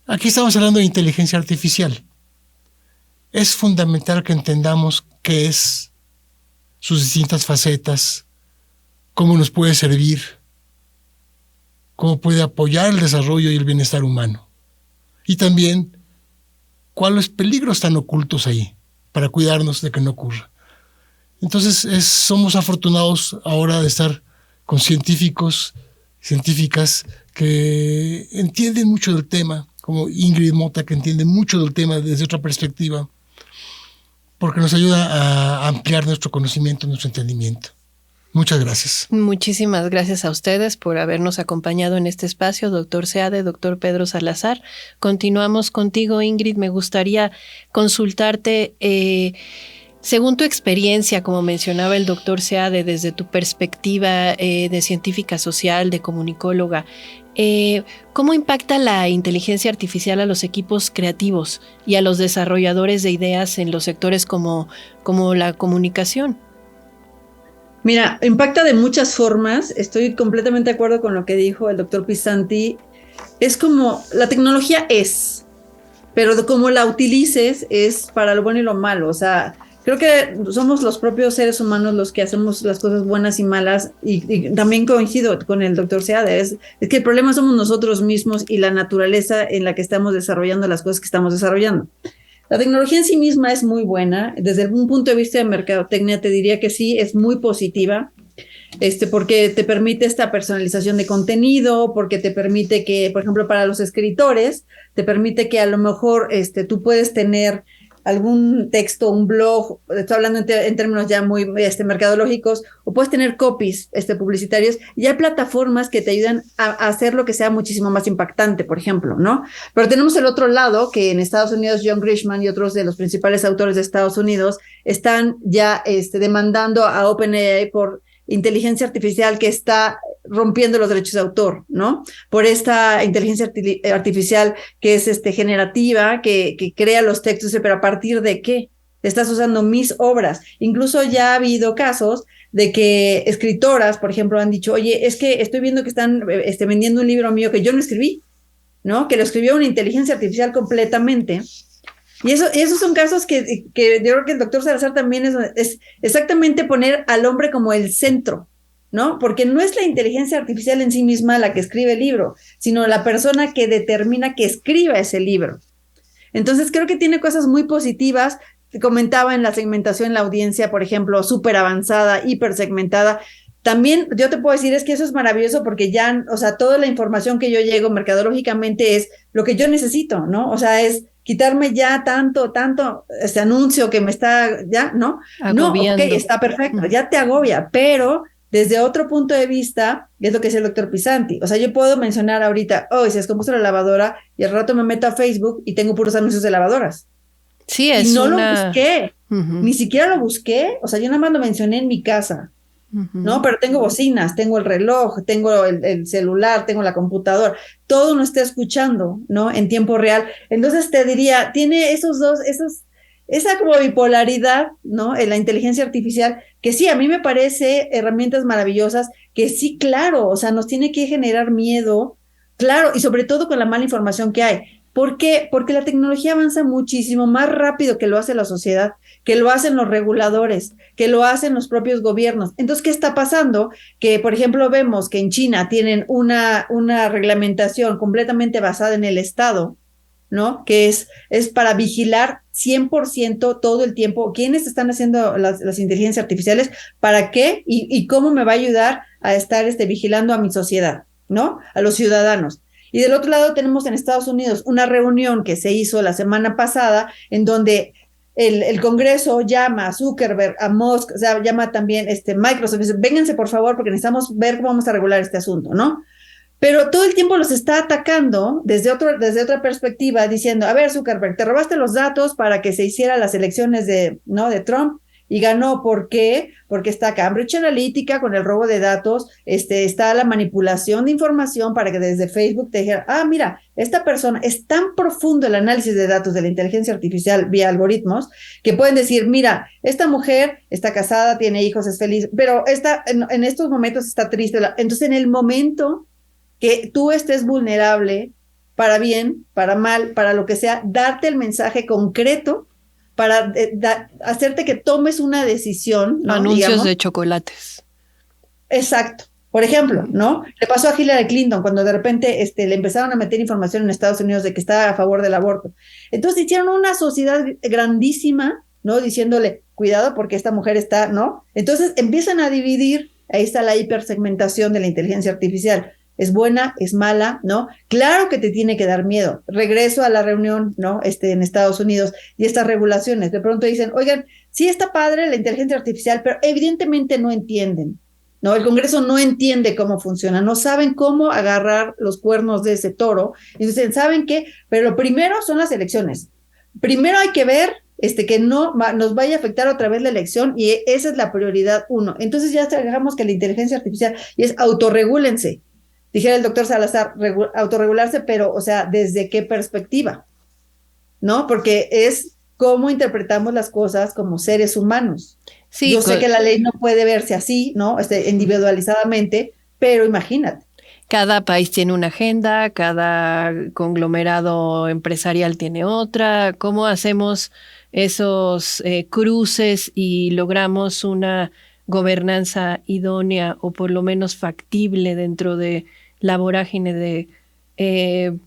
aquí estamos hablando de inteligencia artificial. Es fundamental que entendamos qué es, sus distintas facetas, cómo nos puede servir, cómo puede apoyar el desarrollo y el bienestar humano. Y también cuáles peligros están ocultos ahí para cuidarnos de que no ocurra. Entonces somos afortunados ahora de estar con científicos, científicas que entienden mucho del tema, como Ingrid Mota, que entiende mucho del tema desde otra perspectiva, porque nos ayuda a ampliar nuestro conocimiento, nuestro entendimiento. Muchas gracias. Muchísimas gracias a ustedes por habernos acompañado en este espacio, doctor Seade, doctor Pedro Salazar. Continuamos contigo, Ingrid. Me gustaría consultarte, según tu experiencia, como mencionaba el doctor Seade, desde tu perspectiva de científica social, de comunicóloga, ¿cómo impacta la inteligencia artificial a los equipos creativos y a los desarrolladores de ideas en los sectores como la comunicación? Mira, impacta de muchas formas. Estoy completamente de acuerdo con lo que dijo el doctor Pisanti. Es como, la tecnología es, pero de cómo la utilices es para lo bueno y lo malo. O sea, creo que somos los propios seres humanos los que hacemos las cosas buenas y malas, y también coincido con el doctor Seade, es que el problema somos nosotros mismos y la naturaleza en la que estamos desarrollando las cosas que estamos desarrollando. La tecnología en sí misma es muy buena. Desde un punto de vista de mercadotecnia te diría que sí, es muy positiva, porque te permite esta personalización de contenido, porque te permite que, por ejemplo, para los escritores, te permite que a lo mejor tú puedes tener algún texto, un blog, estoy hablando en términos ya muy mercadológicos, o puedes tener copies publicitarios, y hay plataformas que te ayudan a hacer lo que sea muchísimo más impactante, por ejemplo, ¿no? Pero tenemos el otro lado, que en Estados Unidos John Grisham y otros de los principales autores de Estados Unidos están ya demandando a OpenAI por inteligencia artificial que está rompiendo los derechos de autor, ¿no? Por esta inteligencia artificial que es generativa, que crea los textos, pero ¿a partir de qué? Estás usando mis obras. Incluso ya ha habido casos de que escritoras, por ejemplo, han dicho, oye, es que estoy viendo que están vendiendo un libro mío que yo no escribí, ¿no? Que lo escribió una inteligencia artificial completamente. Y esos son casos que yo creo que el doctor Salazar también es exactamente poner al hombre como el centro, ¿no? Porque no es la inteligencia artificial en sí misma la que escribe el libro, sino la persona que determina que escriba ese libro. Entonces creo que tiene cosas muy positivas, comentaba en la segmentación en la audiencia, por ejemplo, súper avanzada, hiper segmentada. También yo te puedo decir, es que eso es maravilloso porque ya, o sea, toda la información que yo llego mercadológicamente es lo que yo necesito, ¿no? O sea, es quitarme ya tanto este anuncio que me está, ya, ¿no? Agobiando. No, ok, está perfecto, ya te agobia, pero desde otro punto de vista, es lo que dice el doctor Pisanti. O sea, yo puedo mencionar ahorita, se descompuso la lavadora y al rato me meto a Facebook y tengo puros anuncios de lavadoras. Sí, es y no una... lo busqué, ni siquiera lo busqué, o sea, yo nada más lo mencioné en mi casa. ¿No? Pero tengo bocinas, tengo el reloj, tengo el celular, tengo la computadora, todo uno está escuchando, ¿no? En tiempo real. Entonces te diría, tiene esa como bipolaridad, ¿no? En la inteligencia artificial, que sí, a mí me parece herramientas maravillosas, que sí, claro, o sea, nos tiene que generar miedo, claro, y sobre todo con la mala información que hay. ¿Por qué? Porque la tecnología avanza muchísimo más rápido que lo hace la sociedad, que lo hacen los reguladores, que lo hacen los propios gobiernos. Entonces, ¿qué está pasando? Que, por ejemplo, vemos que en China tienen una reglamentación completamente basada en el Estado, ¿no? Que es para vigilar 100% todo el tiempo quiénes están haciendo las inteligencias artificiales, para qué y cómo me va a ayudar a estar vigilando a mi sociedad, ¿no? A los ciudadanos. Y del otro lado tenemos en Estados Unidos una reunión que se hizo la semana pasada en donde el Congreso llama a Zuckerberg, a Musk, o sea, llama también Microsoft, dice, vénganse por favor porque necesitamos ver cómo vamos a regular este asunto, ¿no? Pero todo el tiempo los está atacando desde otra perspectiva, diciendo, a ver, Zuckerberg, te robaste los datos para que se hicieran las elecciones de Trump, y ganó. ¿Por qué? Porque está Cambridge Analytica con el robo de datos, está la manipulación de información para que desde Facebook te dijera, mira, esta persona, es tan profundo el análisis de datos de la inteligencia artificial vía algoritmos, que pueden decir, mira, esta mujer está casada, tiene hijos, es feliz, pero en estos momentos está triste. Entonces, en el momento que tú estés vulnerable, para bien, para mal, para lo que sea, darte el mensaje concreto para hacerte que tomes una decisión, ¿no? Anuncios, digamos, de chocolates. Exacto. Por ejemplo, ¿no? Le pasó a Hillary Clinton cuando de repente le empezaron a meter información en Estados Unidos de que estaba a favor del aborto. Entonces hicieron una sociedad grandísima, ¿no? Diciéndole, cuidado porque esta mujer está, ¿no? Entonces empiezan a dividir, ahí está la hipersegmentación de la inteligencia artificial. ¿Es buena? ¿Es mala? ¿No? Claro que te tiene que dar miedo. Regreso a la reunión, ¿no? En Estados Unidos y estas regulaciones. De pronto dicen, oigan, sí está padre la inteligencia artificial, pero evidentemente no entienden, ¿no? El Congreso no entiende cómo funciona, no saben cómo agarrar los cuernos de ese toro. Y dicen, ¿saben qué? Pero lo primero son las elecciones. Primero hay que ver que no nos vaya a afectar otra vez la elección, y esa es la prioridad 1. Entonces ya dejamos que la inteligencia artificial, y es autorregúlense. Dijera el doctor Salazar, autorregularse, pero, o sea, ¿desde qué perspectiva? ¿No? Porque es cómo interpretamos las cosas como seres humanos. Sí, yo sé que la ley no puede verse así, ¿no? Individualizadamente, pero imagínate. Cada país tiene una agenda, cada conglomerado empresarial tiene otra. ¿Cómo hacemos esos cruces y logramos una gobernanza idónea o por lo menos factible dentro de la vorágine de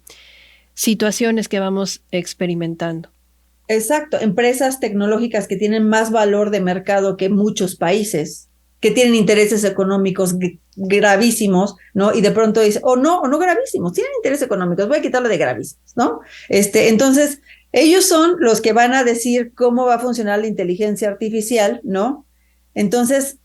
situaciones que vamos experimentando? Exacto, empresas tecnológicas que tienen más valor de mercado que muchos países, que tienen intereses económicos gravísimos, ¿no? Y de pronto dice, o no gravísimos, tienen intereses económicos, voy a quitarlo de gravísimos, ¿no? Entonces, ellos son los que van a decir cómo va a funcionar la inteligencia artificial, ¿no? Entonces,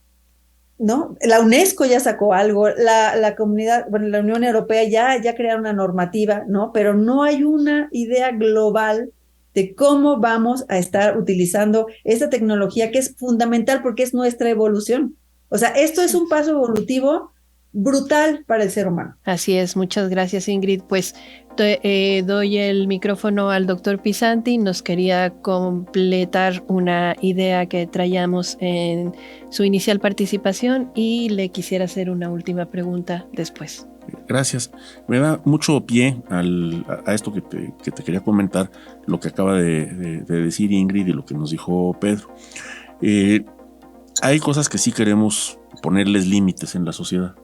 ¿no? La UNESCO ya sacó algo, la comunidad, bueno, la Unión Europea ya crearon una normativa, ¿no? Pero no hay una idea global de cómo vamos a estar utilizando esta tecnología, que es fundamental porque es nuestra evolución. O sea, esto es un paso evolutivo brutal para el ser humano. Así es, muchas gracias, Ingrid. Pues doy el micrófono al doctor Pisanti. Nos quería completar una idea que traíamos en su inicial participación y le quisiera hacer una última pregunta después. Gracias. Me da mucho pie a esto que te quería comentar, lo que acaba de decir Ingrid y lo que nos dijo Pedro. Hay cosas que sí queremos ponerles límites en la sociedad.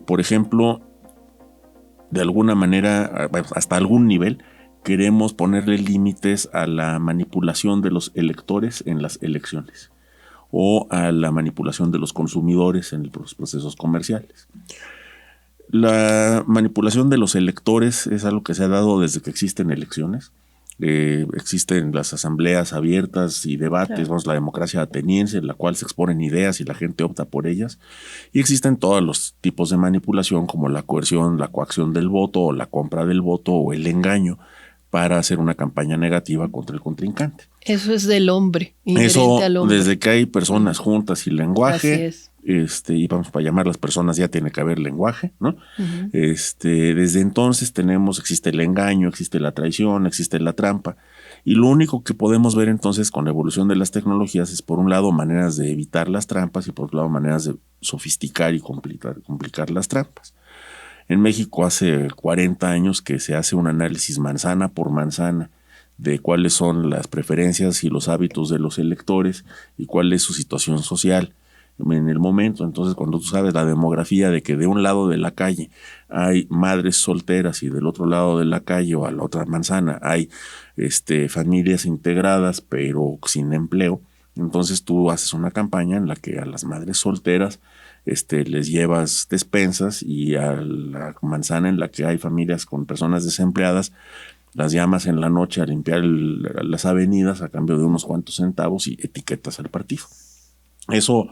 Por ejemplo, de alguna manera, hasta algún nivel, queremos ponerle límites a la manipulación de los electores en las elecciones o a la manipulación de los consumidores en los procesos comerciales. La manipulación de los electores es algo que se ha dado desde que existen elecciones. Existen las asambleas abiertas y debates, la democracia ateniense, en la cual se exponen ideas y la gente opta por ellas. Y existen todos los tipos de manipulación, como la coerción, la coacción del voto, o la compra del voto, o el engaño, para hacer una campaña negativa contra el contrincante. Eso es del hombre, inherente Eso, al hombre. desde que hay personas juntas y lenguaje, Así es. Y vamos para llamar las personas, ya tiene que haber lenguaje, ¿no? Desde entonces existe el engaño, existe la traición, existe la trampa. Y lo único que podemos ver entonces con la evolución de las tecnologías es, por un lado, maneras de evitar las trampas y, por otro lado, maneras de sofisticar y complicar las trampas. En México hace 40 años que se hace un análisis manzana por manzana de cuáles son las preferencias y los hábitos de los electores y cuál es su situación social en el momento. Entonces, cuando tú sabes la demografía de que de un lado de la calle hay madres solteras y del otro lado de la calle o a la otra manzana hay familias integradas pero sin empleo, entonces tú haces una campaña en la que a las madres solteras les llevas despensas, y a la manzana en la que hay familias con personas desempleadas las llamas en la noche a limpiar las avenidas a cambio de unos cuantos centavos y etiquetas al partido. Eso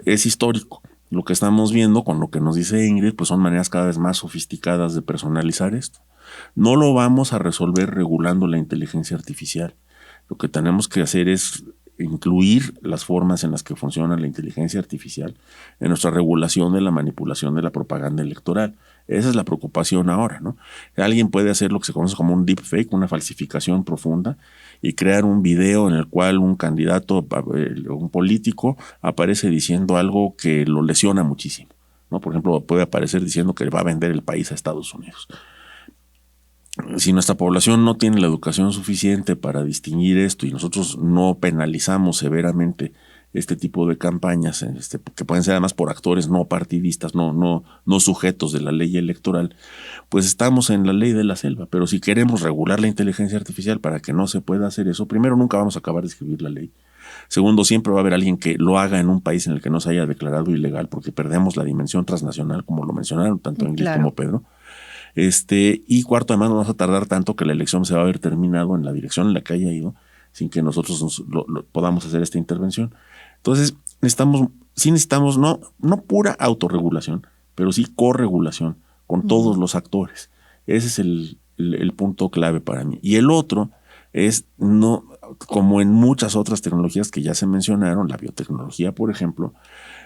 es histórico. Lo que estamos viendo con lo que nos dice Ingrid, pues son maneras cada vez más sofisticadas de personalizar esto. No lo vamos a resolver regulando la inteligencia artificial. Lo que tenemos que hacer es incluir las formas en las que funciona la inteligencia artificial en nuestra regulación de la manipulación de la propaganda electoral. Esa es la preocupación ahora, ¿no? Alguien puede hacer lo que se conoce como un deepfake, una falsificación profunda, y crear un video en el cual un candidato, un político, aparece diciendo algo que lo lesiona muchísimo, ¿no? Por ejemplo, puede aparecer diciendo que va a vender el país a Estados Unidos. Si nuestra población no tiene la educación suficiente para distinguir esto y nosotros no penalizamos severamente este tipo de campañas, que pueden ser además por actores no partidistas, no sujetos de la ley electoral, pues estamos en la ley de la selva. Pero si queremos regular la inteligencia artificial para que no se pueda hacer eso, primero, nunca vamos a acabar de escribir la ley. Segundo, siempre va a haber alguien que lo haga en un país en el que no se haya declarado ilegal, porque perdemos la dimensión transnacional, como lo mencionaron tanto Ingrid como Pedro. Y cuarto, además no vamos a tardar tanto que la elección se va a haber terminado en la dirección en la que haya ido, sin que nosotros podamos hacer esta intervención. Entonces, necesitamos no pura autorregulación, pero sí corregulación con todos los actores. Ese es el punto clave para mí. Y el otro es, no, como en muchas otras tecnologías que ya se mencionaron, la biotecnología, por ejemplo,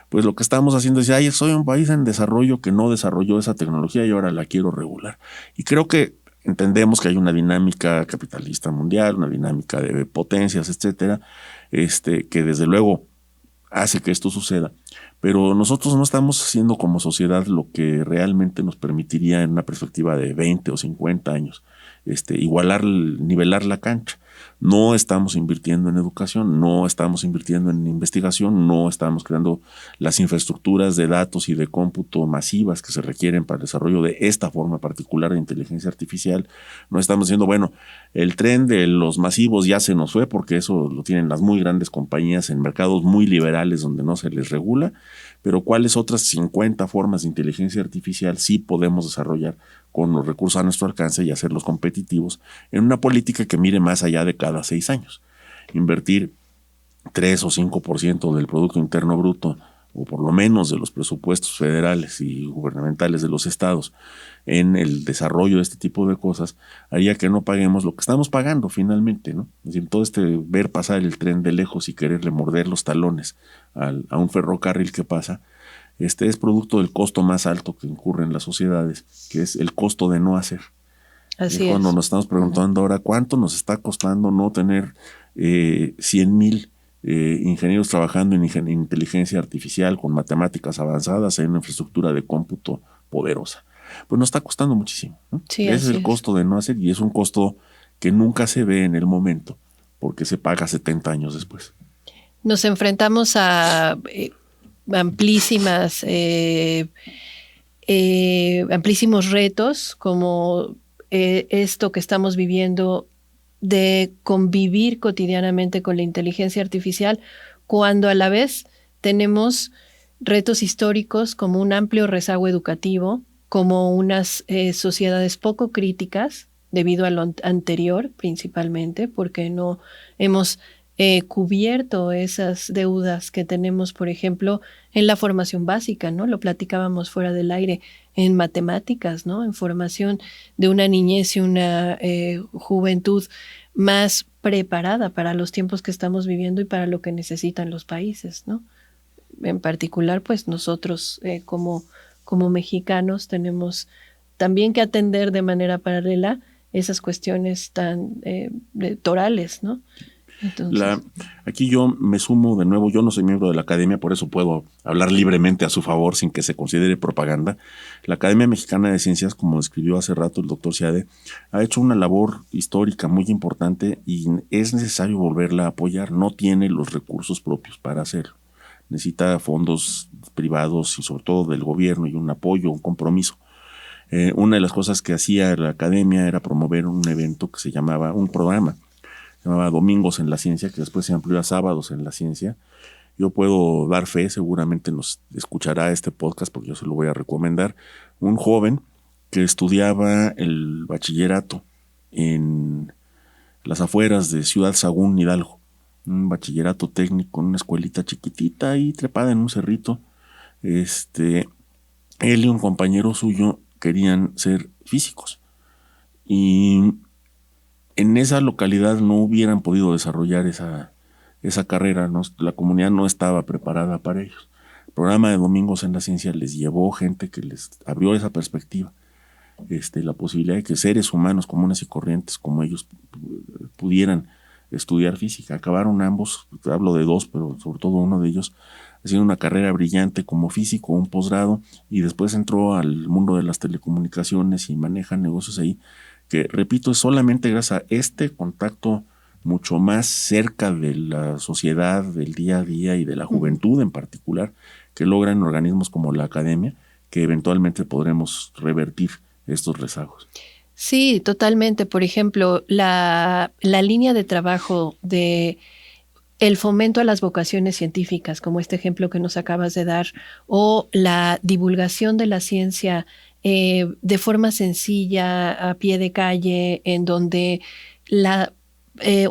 pues lo que estamos haciendo es, soy un país en desarrollo que no desarrolló esa tecnología y ahora la quiero regular. Y creo que entendemos que hay una dinámica capitalista mundial, una dinámica de potencias, etcétera, que desde luego hace que esto suceda. Pero nosotros no estamos haciendo como sociedad lo que realmente nos permitiría en una perspectiva de 20 o 50 años, nivelar la cancha. No estamos invirtiendo en educación, no estamos invirtiendo en investigación, no estamos creando las infraestructuras de datos y de cómputo masivas que se requieren para el desarrollo de esta forma particular de inteligencia artificial. No estamos diciendo, bueno, el tren de los masivos ya se nos fue, porque eso lo tienen las muy grandes compañías en mercados muy liberales donde no se les regula, pero ¿cuáles otras 50 formas de inteligencia artificial sí podemos desarrollar con los recursos a nuestro alcance y hacerlos competitivos en una política que mire más allá de cada 6 años? Invertir 3 o 5% del Producto Interno Bruto, o por lo menos de los presupuestos federales y gubernamentales de los estados, en el desarrollo de este tipo de cosas, haría que no paguemos lo que estamos pagando finalmente, ¿no? Es decir, todo ver pasar el tren de lejos y quererle morder los talones a un ferrocarril que pasa, es producto del costo más alto que incurre en las sociedades, que es el costo de no hacer. Así y cuando nos estamos preguntando ahora cuánto nos está costando no tener 100,000 ingenieros trabajando en inteligencia artificial con matemáticas avanzadas en una infraestructura de cómputo poderosa, pues nos está costando muchísimo, ¿no? Sí, ese es el costo de no hacer, y es un costo que nunca se ve en el momento porque se paga 70 años después. Nos enfrentamos a amplísimos retos, como esto que estamos viviendo de convivir cotidianamente con la inteligencia artificial, cuando a la vez tenemos retos históricos como un amplio rezago educativo, como unas sociedades poco críticas debido a lo anterior principalmente, porque no hemos cubierto esas deudas que tenemos, por ejemplo, en la formación básica, ¿no? Lo platicábamos fuera del aire, en matemáticas, ¿no? En formación de una niñez y una juventud más preparada para los tiempos que estamos viviendo y para lo que necesitan los países, ¿no? En particular, pues nosotros como mexicanos tenemos también que atender de manera paralela esas cuestiones tan torales, ¿no? Entonces, aquí yo me sumo de nuevo, yo no soy miembro de la academia, por eso puedo hablar libremente a su favor sin que se considere propaganda. La Academia Mexicana de Ciencias, como describió hace rato el doctor Seade, ha hecho una labor histórica muy importante y es necesario volverla a apoyar. No tiene los recursos propios para hacerlo. Necesita fondos privados y sobre todo del gobierno y un apoyo, un compromiso. Una de las cosas que hacía la academia era promover un evento que se llamaba, un programa, se llamaba Domingos en la Ciencia, que después se amplió a Sábados en la Ciencia. Yo puedo dar fe, seguramente nos escuchará este podcast porque yo se lo voy a recomendar, un joven que estudiaba el bachillerato en las afueras de Ciudad Sagún, Hidalgo, un bachillerato técnico en una escuelita chiquitita ahí trepada en un cerrito. Él y un compañero suyo querían ser físicos y en esa localidad no hubieran podido desarrollar esa carrera, ¿no? La comunidad no estaba preparada para ellos. El programa de Domingos en la Ciencia les llevó gente que les abrió esa perspectiva, la posibilidad de que seres humanos comunes y corrientes como ellos pudieran estudiar física. Acabaron ambos, hablo de dos, pero sobre todo uno de ellos, haciendo una carrera brillante como físico, un posgrado, y después entró al mundo de las telecomunicaciones y maneja negocios ahí, que repito, es solamente gracias a este contacto mucho más cerca de la sociedad, del día a día y de la juventud en particular, que logran organismos como la academia, que eventualmente podremos revertir estos rezagos. Sí, totalmente. Por ejemplo, la línea de trabajo de el fomento a las vocaciones científicas, como este ejemplo que nos acabas de dar, o la divulgación de la ciencia de forma sencilla, a pie de calle, en donde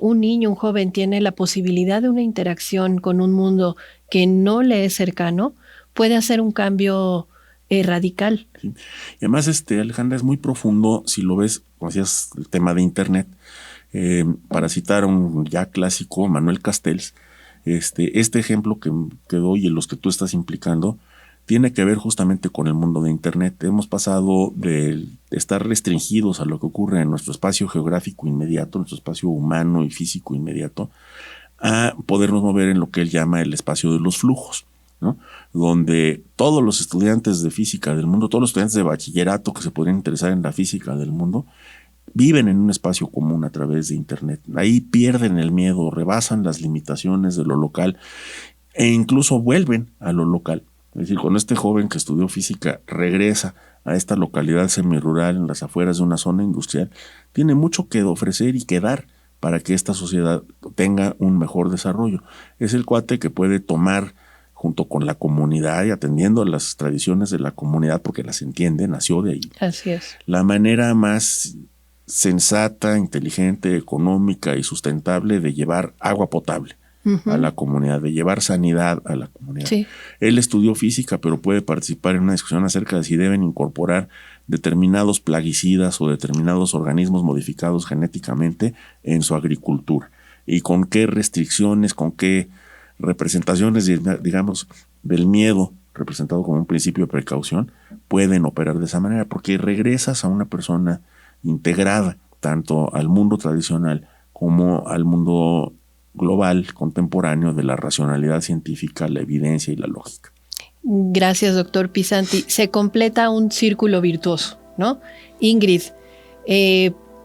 un niño, un joven tiene la posibilidad de una interacción con un mundo que no le es cercano, puede hacer un cambio radical. Sí. Y además, Alejandra, es muy profundo si lo ves, como decías, el tema de Internet. Para citar a un ya clásico, Manuel Castells, este ejemplo que doy y en los que tú estás implicando tiene que ver justamente con el mundo de Internet. Hemos pasado de estar restringidos a lo que ocurre en nuestro espacio geográfico inmediato, nuestro espacio humano y físico inmediato, a podernos mover en lo que él llama el espacio de los flujos, ¿no? Donde todos los estudiantes de física del mundo, todos los estudiantes de bachillerato que se podrían interesar en la física del mundo, viven en un espacio común a través de Internet. Ahí pierden el miedo, rebasan las limitaciones de lo local e incluso vuelven a lo local. Es decir, cuando este joven que estudió física regresa a esta localidad semirural en las afueras de una zona industrial, tiene mucho que ofrecer y que dar para que esta sociedad tenga un mejor desarrollo. Es el cuate que puede tomar junto con la comunidad y atendiendo a las tradiciones de la comunidad porque las entiende, nació de ahí. Así es. La manera más sensata, inteligente, económica y sustentable de llevar agua potable a la comunidad, de llevar sanidad a la comunidad. Sí. Él estudió física, pero puede participar en una discusión acerca de si deben incorporar determinados plaguicidas o determinados organismos modificados genéticamente en su agricultura y con qué restricciones, con qué representaciones, digamos, del miedo representado como un principio de precaución pueden operar de esa manera, porque regresas a una persona integrada tanto al mundo tradicional como al mundo global, contemporáneo, de la racionalidad científica, la evidencia y la lógica. Gracias, doctor Pisanti. Se completa un círculo virtuoso, ¿no? Ingrid,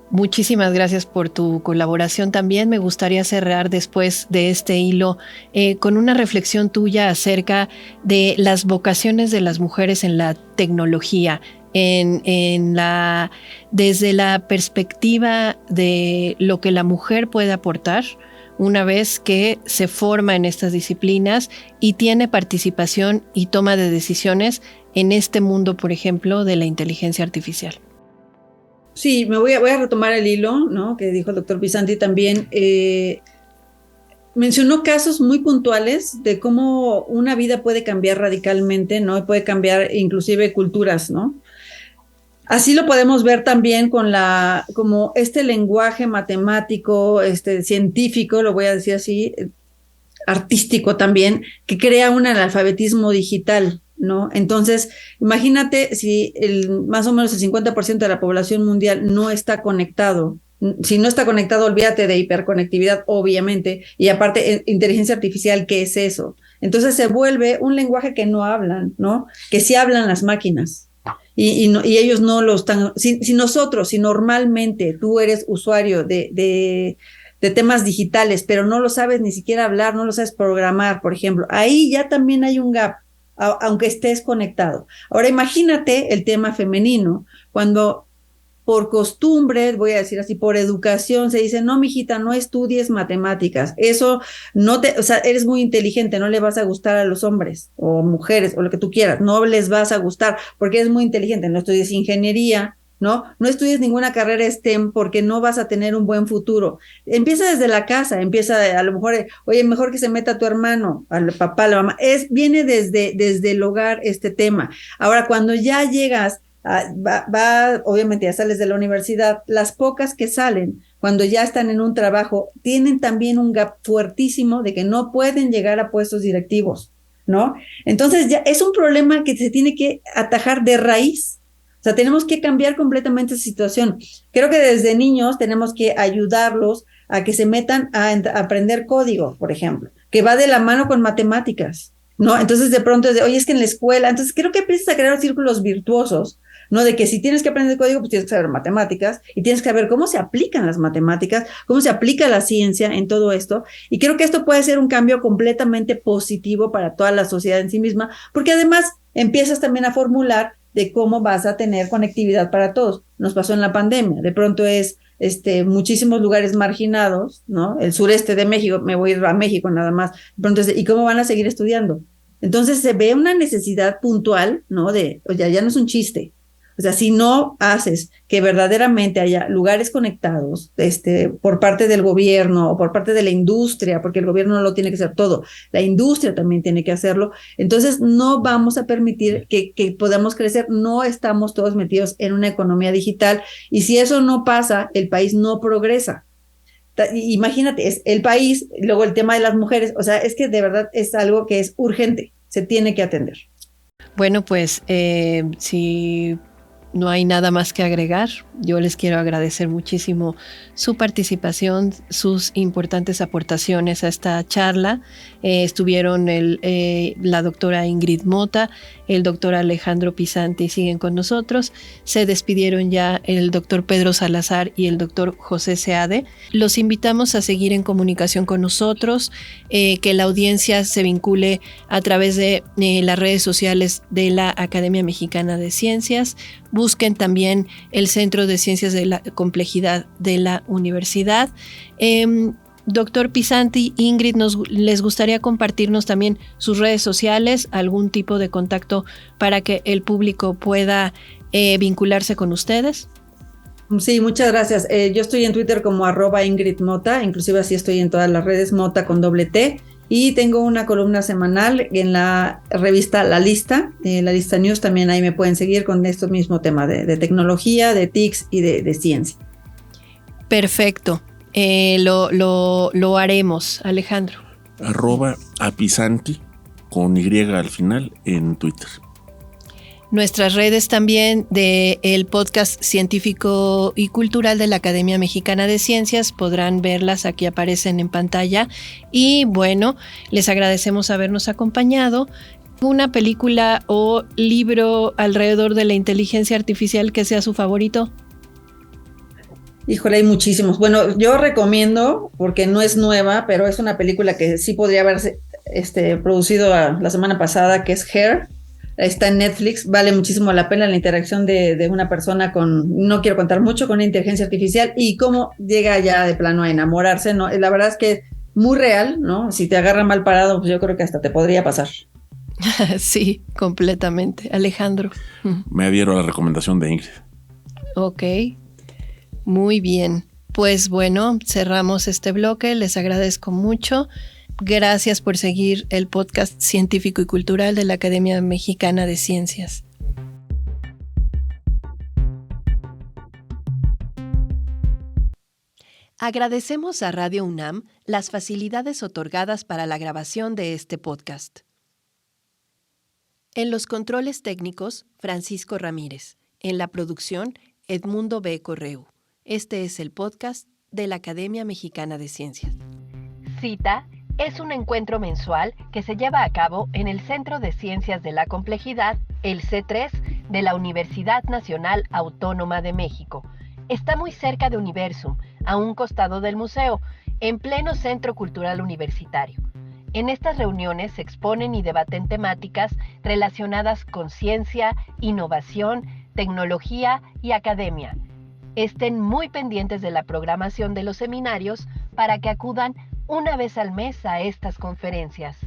muchísimas gracias por tu colaboración también. Me gustaría cerrar después de este hilo con una reflexión tuya acerca de las vocaciones de las mujeres en la tecnología. desde la perspectiva de lo que la mujer puede aportar una vez que se forma en estas disciplinas y tiene participación y toma de decisiones en este mundo, por ejemplo, de la inteligencia artificial. Sí, voy a retomar el hilo, ¿no?, que dijo el doctor Pisanti también. Mencionó casos muy puntuales de cómo una vida puede cambiar radicalmente, ¿no? Y puede cambiar inclusive culturas, ¿no? Así lo podemos ver también como este lenguaje matemático, científico, lo voy a decir así, artístico también, que crea un analfabetismo digital, ¿no? Entonces, imagínate si más o menos el 50% de la población mundial no está conectado. Si no está conectado, olvídate de hiperconectividad, obviamente, y aparte, inteligencia artificial, ¿qué es eso? Entonces se vuelve un lenguaje que no hablan, ¿no? Que sí hablan las máquinas. Y ellos no lo están. Si normalmente tú eres usuario de temas digitales, pero no lo sabes ni siquiera hablar, no lo sabes programar, por ejemplo, ahí ya también hay un gap, aunque estés conectado. Ahora imagínate el tema femenino, cuando por costumbre, voy a decir así, por educación, se dice, no, mijita, no estudies matemáticas, eso o sea, eres muy inteligente, no le vas a gustar a los hombres o mujeres o lo que tú quieras, no les vas a gustar porque eres muy inteligente, no estudies ingeniería, no estudies ninguna carrera STEM porque no vas a tener un buen futuro. Empieza desde la casa, empieza a lo mejor, oye, mejor que se meta tu hermano, al papá, a la mamá, viene desde el hogar este tema. Ahora, cuando ya llegas obviamente ya sales de la universidad, las pocas que salen, cuando ya están en un trabajo, tienen también un gap fuertísimo de que no pueden llegar a puestos directivos, ¿no? Entonces ya es un problema que se tiene que atajar de raíz. O sea, tenemos que cambiar completamente esa situación. Creo que desde niños tenemos que ayudarlos a que se metan a aprender código, por ejemplo, que va de la mano con matemáticas, ¿no? Entonces de pronto es oye, es que en la escuela, entonces creo que empiezas a crear círculos virtuosos, ¿no? De que si tienes que aprender código, pues tienes que saber matemáticas y tienes que saber cómo se aplican las matemáticas, cómo se aplica la ciencia en todo esto. Y creo que esto puede ser un cambio completamente positivo para toda la sociedad en sí misma, porque además empiezas también a formular de cómo vas a tener conectividad para todos. Nos pasó en la pandemia, de pronto es muchísimos lugares marginados, ¿no? El sureste de México, me voy a ir a México nada más, de pronto ¿y cómo van a seguir estudiando? Entonces se ve una necesidad puntual, ¿no? Oye, ya no es un chiste. O sea, si no haces que verdaderamente haya lugares conectados por parte del gobierno o por parte de la industria, porque el gobierno no lo tiene que hacer todo, la industria también tiene que hacerlo, entonces no vamos a permitir que podamos crecer, no estamos todos metidos en una economía digital y si eso no pasa, el país no progresa. Imagínate, es el país, luego el tema de las mujeres, o sea, es que de verdad es algo que es urgente, se tiene que atender. Bueno, pues si no hay nada más que agregar. Yo les quiero agradecer muchísimo su participación, sus importantes aportaciones a esta charla. Estuvieron la doctora Ingrid Mota, el doctor Alejandro Pisanti siguen con nosotros. Se despidieron ya el doctor Pedro Salazar y el doctor José Seade. Los invitamos a seguir en comunicación con nosotros, que la audiencia se vincule a través de las redes sociales de la Academia Mexicana de Ciencias. Busquen también el Centro de Ciencias de la Complejidad de la Universidad. Doctor Pisanti, Ingrid, les gustaría compartirnos también sus redes sociales, algún tipo de contacto para que el público pueda vincularse con ustedes. Sí, muchas gracias. Yo estoy en Twitter como @IngridMota, inclusive así estoy en todas las redes, Mota con doble T. Y tengo una columna semanal en la revista La Lista News, también ahí me pueden seguir con estos mismos temas de tecnología, de TICs y de ciencia. Perfecto, lo haremos, Alejandro. @apisanti con Y al final en Twitter. Nuestras redes también del podcast científico y cultural de la Academia Mexicana de Ciencias, podrán verlas, aquí aparecen en pantalla. Y bueno, les agradecemos habernos acompañado. ¿Una película o libro alrededor de la inteligencia artificial que sea su favorito? Híjole, hay muchísimos. Bueno, yo recomiendo, porque no es nueva, pero es una película que sí podría haberse producido la semana pasada, que es Hair. está en Netflix, vale muchísimo la pena la interacción de una persona no quiero contar mucho, con una inteligencia artificial y cómo llega ya de plano a enamorarse, ¿no? La verdad es que muy real, ¿no? Si te agarra mal parado, pues yo creo que hasta te podría pasar. Sí, completamente. Alejandro. Me adhiero a la recomendación de Ingrid. Ok, muy bien. Pues bueno, cerramos este bloque. Les agradezco mucho. Gracias por seguir el podcast científico y cultural de la Academia Mexicana de Ciencias. Agradecemos a Radio UNAM las facilidades otorgadas para la grabación de este podcast. En los controles técnicos, Francisco Ramírez. En la producción, Edmundo B. Correu. Este es el podcast de la Academia Mexicana de Ciencias. Cita es un encuentro mensual que se lleva a cabo en el Centro de Ciencias de la Complejidad, el C3, de la Universidad Nacional Autónoma de México. Está muy cerca de Universum, a un costado del museo, en pleno Centro Cultural Universitario. En estas reuniones se exponen y debaten temáticas relacionadas con ciencia, innovación, tecnología y academia. Estén muy pendientes de la programación de los seminarios para que acudan una vez al mes a estas conferencias.